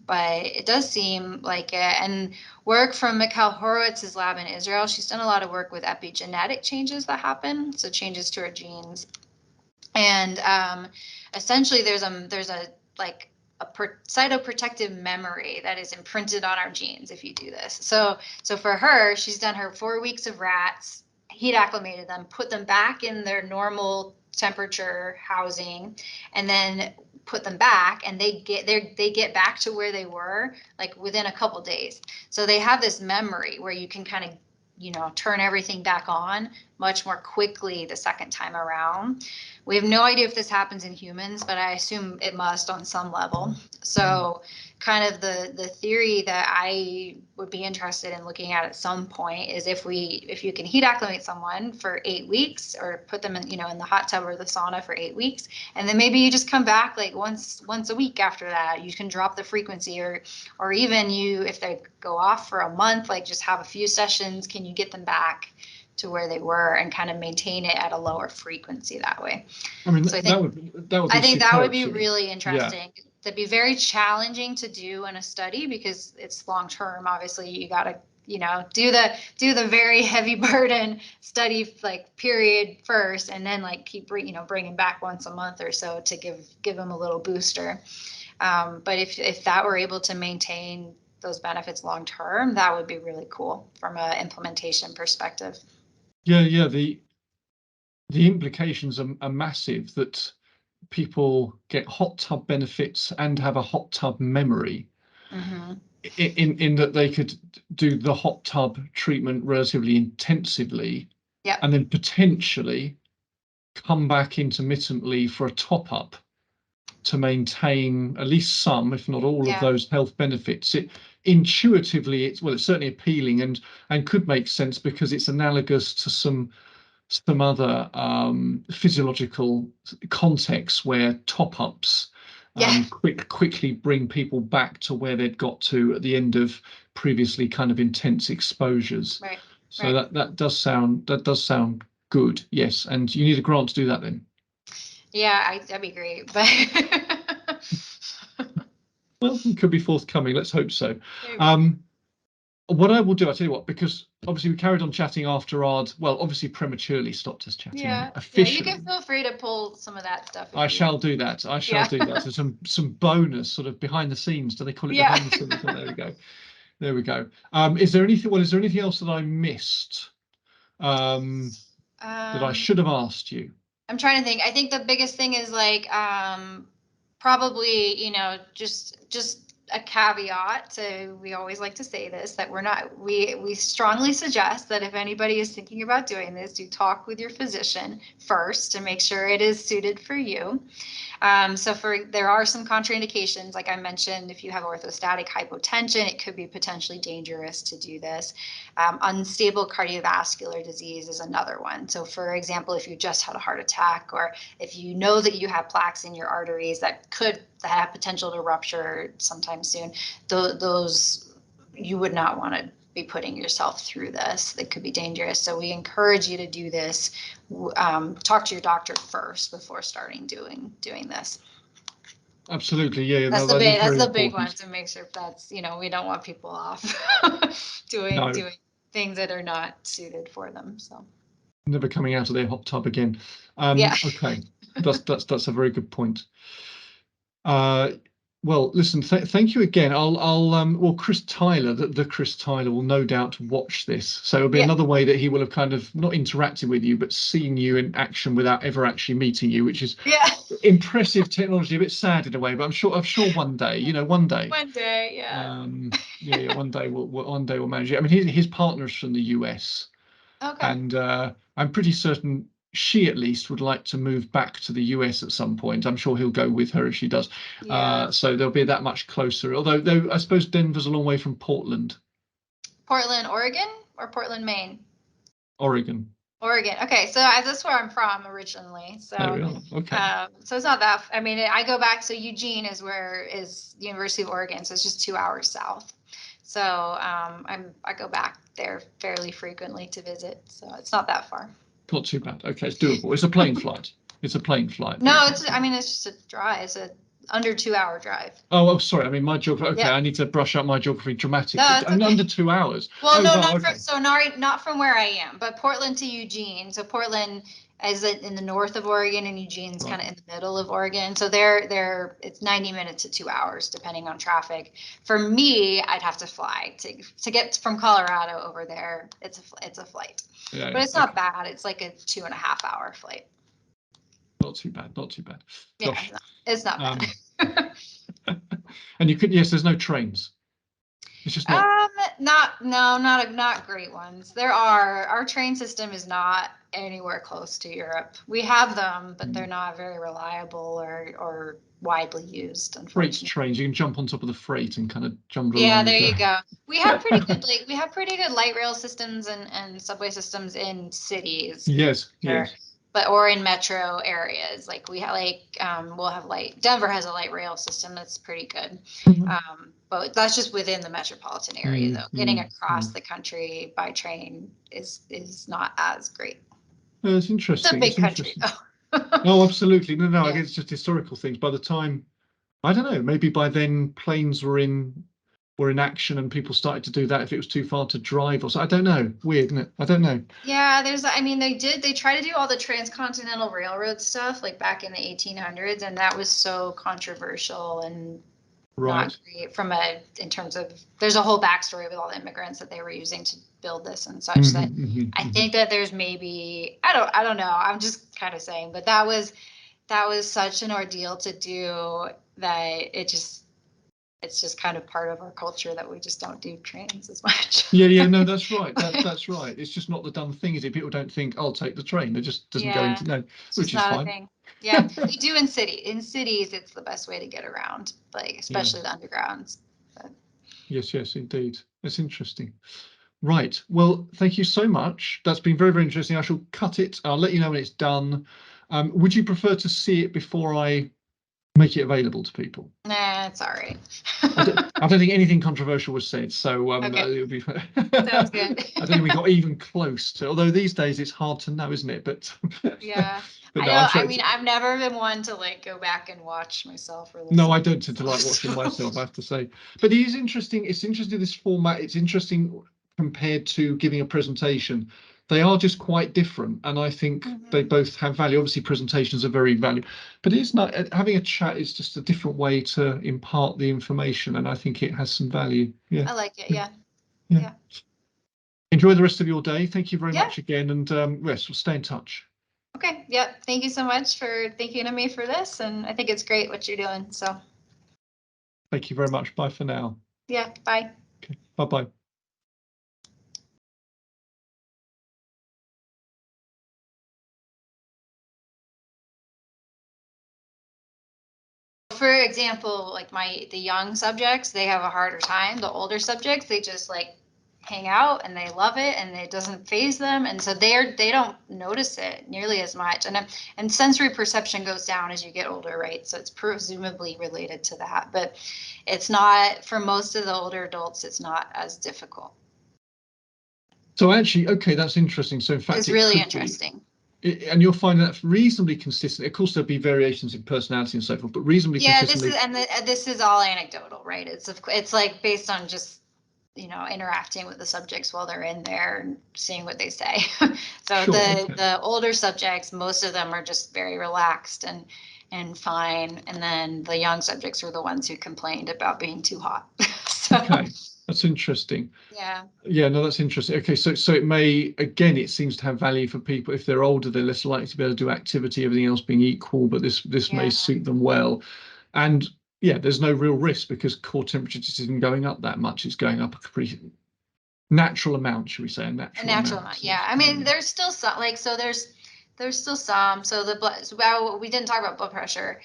it does seem like it. And work from Mikhail Horowitz's lab in Israel, she's done a lot of work with epigenetic changes that happen, so changes to our genes. And essentially, there's a like a cytoprotective memory that is imprinted on our genes if you do this. So for her, she's done her 4 weeks of rats, heat acclimated them, put them back in their normal temperature housing, and then put them back, and they get back to where they were like within a couple days. So they have this memory where you can kind of turn everything back on much more quickly the second time around. We have no idea if this happens in humans, but I assume it must on some level. So kind of the theory that I would be interested in looking at some point is if you can heat acclimate someone for 8 weeks or put them in, in the hot tub or the sauna for 8 weeks, and then maybe you just come back like once a week after that. You can drop the frequency, or even if they go off for a month, like just have a few sessions, can you get them back to where they were and kind of maintain it at a lower frequency that way? I mean, So I think that would be that would superb. be Sort of. really Yeah. interesting. That'd be very challenging to do in a study because it's long term. Obviously, you got to do the very heavy burden study like period first, and then like keep bringing back once a month or so to give them a little booster. But if that were able to maintain those benefits long term, that would be really cool from an implementation perspective. Yeah. Yeah. The implications are massive. That people get hot tub benefits and have a hot tub memory. Mm-hmm. In that they could do the hot tub treatment relatively intensively, Yep. and then potentially come back intermittently for a top up to maintain at least some, if not all, of Yeah. those health benefits. Intuitively, it's certainly appealing and could make sense because it's analogous to some other physiological contexts where top ups Yeah. quickly bring people back to where they'd got to at the end of previously kind of intense exposures. Right. So Right. that does sound good. Yes, and you need a grant to do that then. Yeah, that'd be great. But Well, it could be forthcoming. Let's hope so. maybe. What I will do, I'll tell you what, because obviously we carried on chatting after obviously prematurely stopped us chatting Yeah. Yeah, you can officially. feel free to pull some of that stuff I if you shall want. do that. I shall Yeah. do that. So some bonus sort of behind the scenes. Do they call it Yeah. behind the scenes? There we go. There we go. Is there anything else that I missed that I should have asked you? I'm trying to think. I think the biggest thing is like probably, just a caveat. So we always like to say this, that we strongly suggest that if anybody is thinking about doing this, you talk with your physician first to make sure it is suited for you. There are some contraindications, like I mentioned. If you have orthostatic hypotension, it could be potentially dangerous to do this. Unstable cardiovascular disease is another one. So for example, if you just had a heart attack, or if you know that you have plaques in your arteries that have potential to rupture sometime soon, those you would not want to be putting yourself through this. That could be dangerous. So we encourage you to do this. Talk to your doctor first before starting doing this. Absolutely, yeah. That's No, that is very the big one, important. to make sure that's, we don't want people off No, doing things that are not suited for them. So never coming out of their hot tub again. yeah. Okay, that's a very good point. Well, listen, thank you again. Well, Chris Tyler, the Chris Tyler will no doubt watch this. So it'll be Yeah. another way that he will have kind of not interacted with you, but seen you in action without ever actually meeting you, which is impressive technology, a bit sad in a way, but I'm sure one day, one day. One day, yeah. Yeah, one day we'll manage it. I mean, his partner's from the US. Okay. And I'm pretty certain she at least would like to move back to the US at some point. I'm sure he'll go with her if she does. Yeah. So they'll be that much closer. Though I suppose Denver's a long way from Portland. Portland, Oregon, or Portland, Maine? Oregon. Oregon. Okay, so that's where I'm from originally. So there we are. Okay. So it's not that. I mean, I go back. So Eugene is the University of Oregon. So it's just 2 hours south. So I go back there fairly frequently to visit. So it's not that far. Not too bad. Okay, it's doable. It's a plane flight. It's a plane flight. No, it's just a drive. It's a under 2 hour drive. Oh, sorry. I mean, my geography. Okay, yeah. I need to brush up my geography dramatically. No, okay. Under 2 hours. Well, no, not from where I am, but Portland to Eugene. So Portland is in the north of Oregon, and Eugene's kind of in the middle of Oregon. So it's 90 minutes to 2 hours, depending on traffic. For me, I'd have to fly to get from Colorado over there. It's a flight, but it's not bad. It's like a 2.5 hour flight. Not too bad. Not too bad. Yeah, it's not bad. And you could, yes, there's no trains. It's just not great ones. Our train system is not anywhere close to Europe. We have them, but they're not very reliable or widely used, unfortunately. Freight trains, you can jump on top of the freight and kind of jumble along. Yeah, there you go. We have pretty good light rail systems and subway systems in cities. Yes. Or in metro areas, like we'll have Denver has a light rail system that's pretty good. Mm-hmm. But that's just within the metropolitan area, though. Getting across the country by train is not as great. It's interesting. It's a big country, though. No, absolutely. No, yeah. I guess it's just historical things. By the time, I don't know, maybe by then planes were in action and people started to do that if it was too far to drive or so. I don't know. Weird, isn't it? I don't know. Yeah, they try to do all the transcontinental railroad stuff like back in the 1800s, and that was so controversial and not great in terms of, there's a whole backstory with all the immigrants that they were using to build this and such. I think that there's maybe, I don't know, I'm just kind of saying, but that was such an ordeal to do that it's just kind of part of our culture that we just don't do trains as much. Yeah, no, that's right. That's right. It's just not the done thing, is it? People don't think, I'll take the train. It just doesn't go into, which is fine. Thing. Yeah, they do in cities. In cities, it's the best way to get around, like especially the undergrounds. But. Yes, indeed. That's interesting. Right. Well, thank you so much. That's been very, very interesting. I shall cut it. I'll let you know when it's done. Would you prefer to see it before I make it available to people? Nah, it's all right. I don't think anything controversial was said, so okay. It would be. Sounds good. I don't think we got even close to. Although these days it's hard to know, isn't it? But yeah, but no, I mean, I've never been one to go back and watch myself. Or no, I don't tend to like watching myself, I have to say. But it is interesting. It's interesting, this format. It's interesting compared to giving a presentation. They are just quite different, and I think they both have value. Obviously, presentations are very valuable, but it's not, having a chat is just a different way to impart the information, and I think it has some value. Yeah, I like it. Yeah. Interesting. enjoy the rest of your day. Thank you very Yeah. much again. And yes, we'll stay in touch. Okay. Yep. Thank you so much for thinking of me for this. And I think it's great what you're doing. So Thank you very much. Bye for now. yeah, bye. Okay. Bye-bye. For example, like the young subjects, they have a harder time. The older subjects, they just like hang out and they love it and it doesn't phase them, and so they don't notice it nearly as much. And sensory perception goes down as you get older, right? So it's presumably related to that, but it's not, for most of the older adults, it's not as difficult. So actually, okay, that's interesting. So in fact, It's it really could be. interesting. And you'll find that reasonably consistent. Of course, there'll be variations in personality and so forth, but reasonably Yeah, consistently. this is all anecdotal, right? It's like based on just, interacting with the subjects while they're in there and seeing what they say. So Sure. Okay. the older subjects, most of them are just very relaxed and fine, and then the young subjects were the ones who complained about being too hot. So Okay. That's interesting. yeah. Yeah, no, that's interesting. Okay, so it may, again, it seems to have value for people. If they're older, they're less likely to be able to do activity, everything else being equal, but this may Yeah. suit them well. And yeah, there's no real risk because core temperature just isn't going up that much. It's going up a pretty natural amount, should we say, a A natural natural amount. amount, So yeah. I mean, there's still some, like, so there's still some. So the blood, so well, we didn't talk about blood pressure.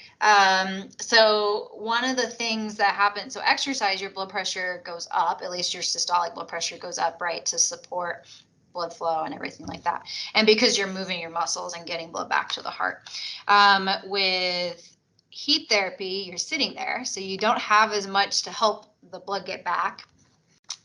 So one of the things that happens, so exercise, your blood pressure goes up, at least your systolic blood pressure goes up, right, to support blood flow and everything like that. And because you're moving your muscles and getting blood back to the heart. With heat therapy, you're sitting there, so you don't have as much to help the blood get back.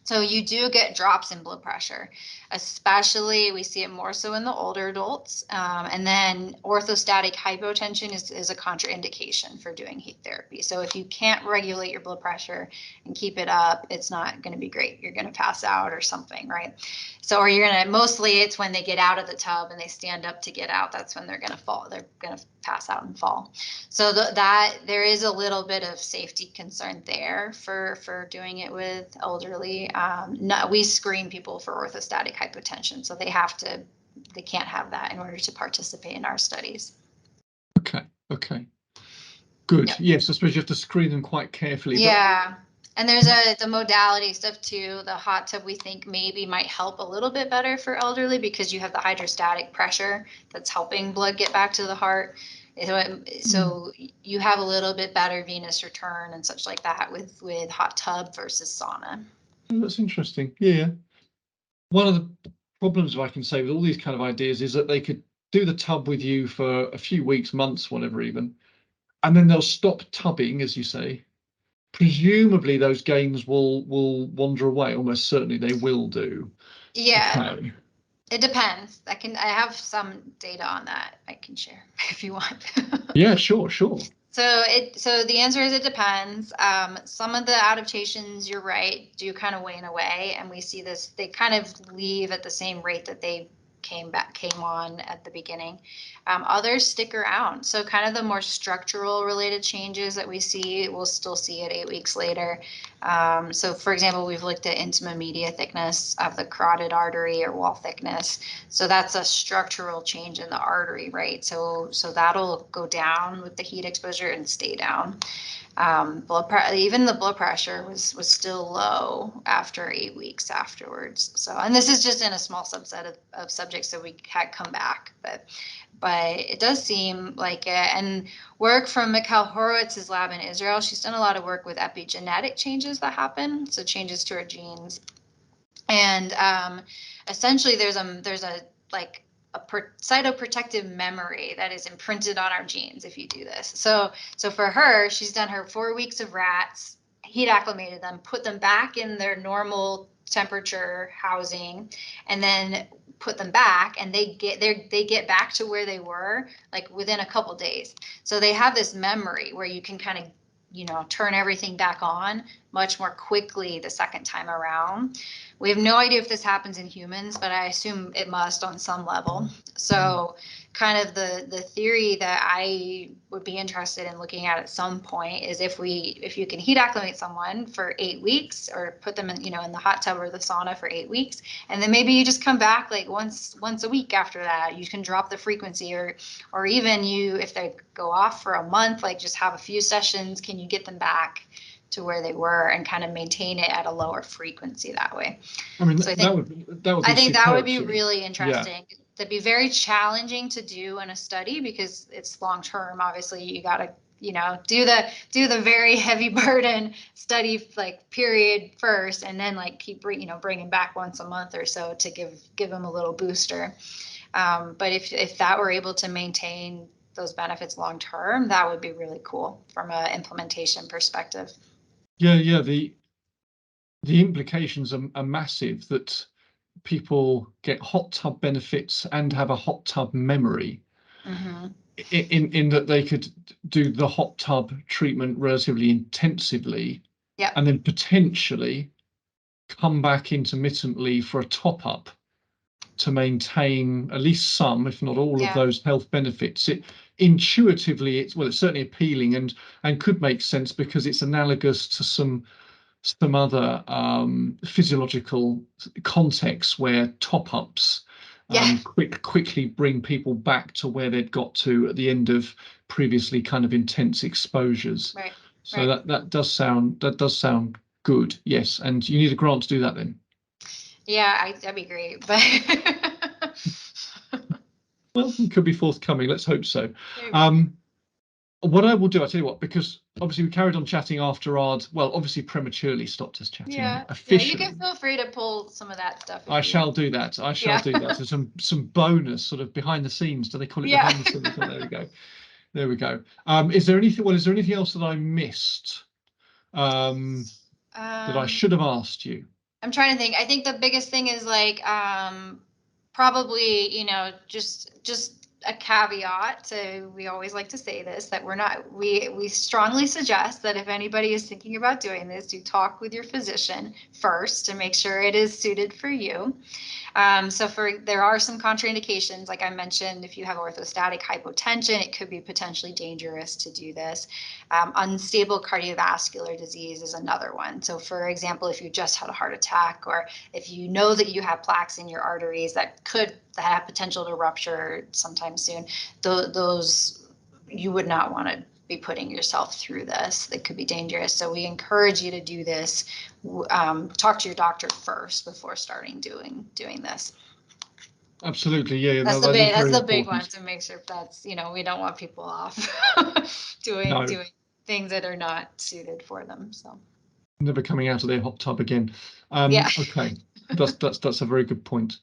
So you do get drops in blood pressure, especially we see it more so in the older adults. And then orthostatic hypotension is a contraindication for doing heat therapy. So if you can't regulate your blood pressure and keep it up, it's not going to be great. You're going to pass out or something, right? So, or you're going to, mostly it's when they get out of the tub and they stand up to get out, that's when they're going to fall. They're going to pass out and fall. So that there is a little bit of safety concern there for doing it with elderly. We screen people for orthostatic hypotension, so they can't have that in order to participate in our studies. Okay. Good. Yep. Yes, I suppose you have to screen them quite carefully. Yeah. And there's the modality stuff too. The hot tub, we think maybe might help a little bit better for elderly because you have the hydrostatic pressure that's helping blood get back to the heart. So you have a little bit better venous return and such like that with hot tub versus sauna. But that's interesting. Yeah. One of the problems, if I can say, with all these kind of ideas is that they could do the tub with you for a few weeks, months, whatever even, and then they'll stop tubbing, as you say. Presumably those gains will wander away. Almost certainly they will do. Yeah. Okay. It depends. I have some data on that I can share if you want. Yeah, sure. So the answer is it depends. Some of the adaptations, you're right, do kind of wane away, and we see this. They kind of leave at the same rate that they came on at the beginning. Others stick around. So kind of the more structural related changes that we see, we'll still see it 8 weeks later. So for example, we've looked at intima media thickness of the carotid artery or wall thickness. So that's a structural change in the artery, right? So that'll go down with the heat exposure and stay down. Even the blood pressure was still low after 8 weeks afterwards. So, and this is just in a small subset of subjects that we had come back, but it does seem like it. And work from Mikhail Horowitz's lab in Israel, she's done a lot of work with epigenetic changes that happen, so changes to our genes. And essentially, there's a like a cytoprotective memory that is imprinted on our genes if you do this. So for her, she's done her 4 weeks of rats, heat acclimated them, put them back in their normal temperature housing, and then put them back, and they get back to where they were like within a couple days. So they have this memory where you can kind of turn everything back on much more quickly the second time around. We have no idea if this happens in humans, but I assume it must on some level. So kind of the theory that I would be interested in looking at some point is if you can heat acclimate someone for 8 weeks, or put them in, in the hot tub or the sauna for 8 weeks, and then maybe you just come back like once a week after that. You can drop the frequency, or even if they go off for a month, like just have a few sessions, can you get them back to where they were and kind of maintain it at a lower frequency that way? I mean, So that would be that would superb, be Sue. really Yeah. interesting. That'd be very challenging to do in a study because it's long term. Obviously, you got to do the very heavy burden study like period first, and then like keep bringing back once a month or so to give them a little booster. But if that were able to maintain those benefits long term, that would be really cool from an implementation perspective. Yeah. The implications are massive, that people get hot tub benefits and have a hot tub memory, Mm-hmm. in that they could do the hot tub treatment relatively intensively, Yep. and then potentially come back intermittently for a top up to maintain at least some, if not all, of Yeah. those health benefits. Intuitively, it's certainly appealing, and could make sense because it's analogous to some other physiological contexts where top ups Yeah. quickly bring people back to where they'd got to at the end of previously kind of intense exposures. Right. So Right. that does sound good. Yes, and you need a grant to do that then. Yeah, that'd be great. But Well, it could be forthcoming. Let's hope so. maybe. Um, what I will do, I tell you what, because obviously we carried on chatting after Ard, well, obviously prematurely stopped us chatting Yeah. Yeah. You can officially. feel free to pull some of that stuff if I you want. shall do that. I shall Yeah. do that. So some bonus sort of behind the scenes. Do they call it Yeah. behind the scenes? Oh, there we go. There we go. Is there anything? Well, is there anything else that I missed, that I Um, should have asked you? I'm trying to think. I think the biggest thing is like probably, just a caveat to, we always like to say this, that we strongly suggest that if anybody is thinking about doing this, you talk with your physician first to make sure it is suited for you. So there are some contraindications, like I mentioned. If you have orthostatic hypotension, it could be potentially dangerous to do this. Unstable cardiovascular disease is another one. So for example, if you just had a heart attack, or if you know that you have plaques in your arteries that have potential to rupture sometime soon, those you would not want to be putting yourself through this. That could be dangerous. So we encourage you to do this. Talk to your doctor first before starting doing this. Absolutely. Yeah. That's No, the that is big that's very the big one, important. to make sure that's, we don't want people off doing No, things that are not suited for them. So never coming out of their hot tub again. yeah. Okay. That's a very good point.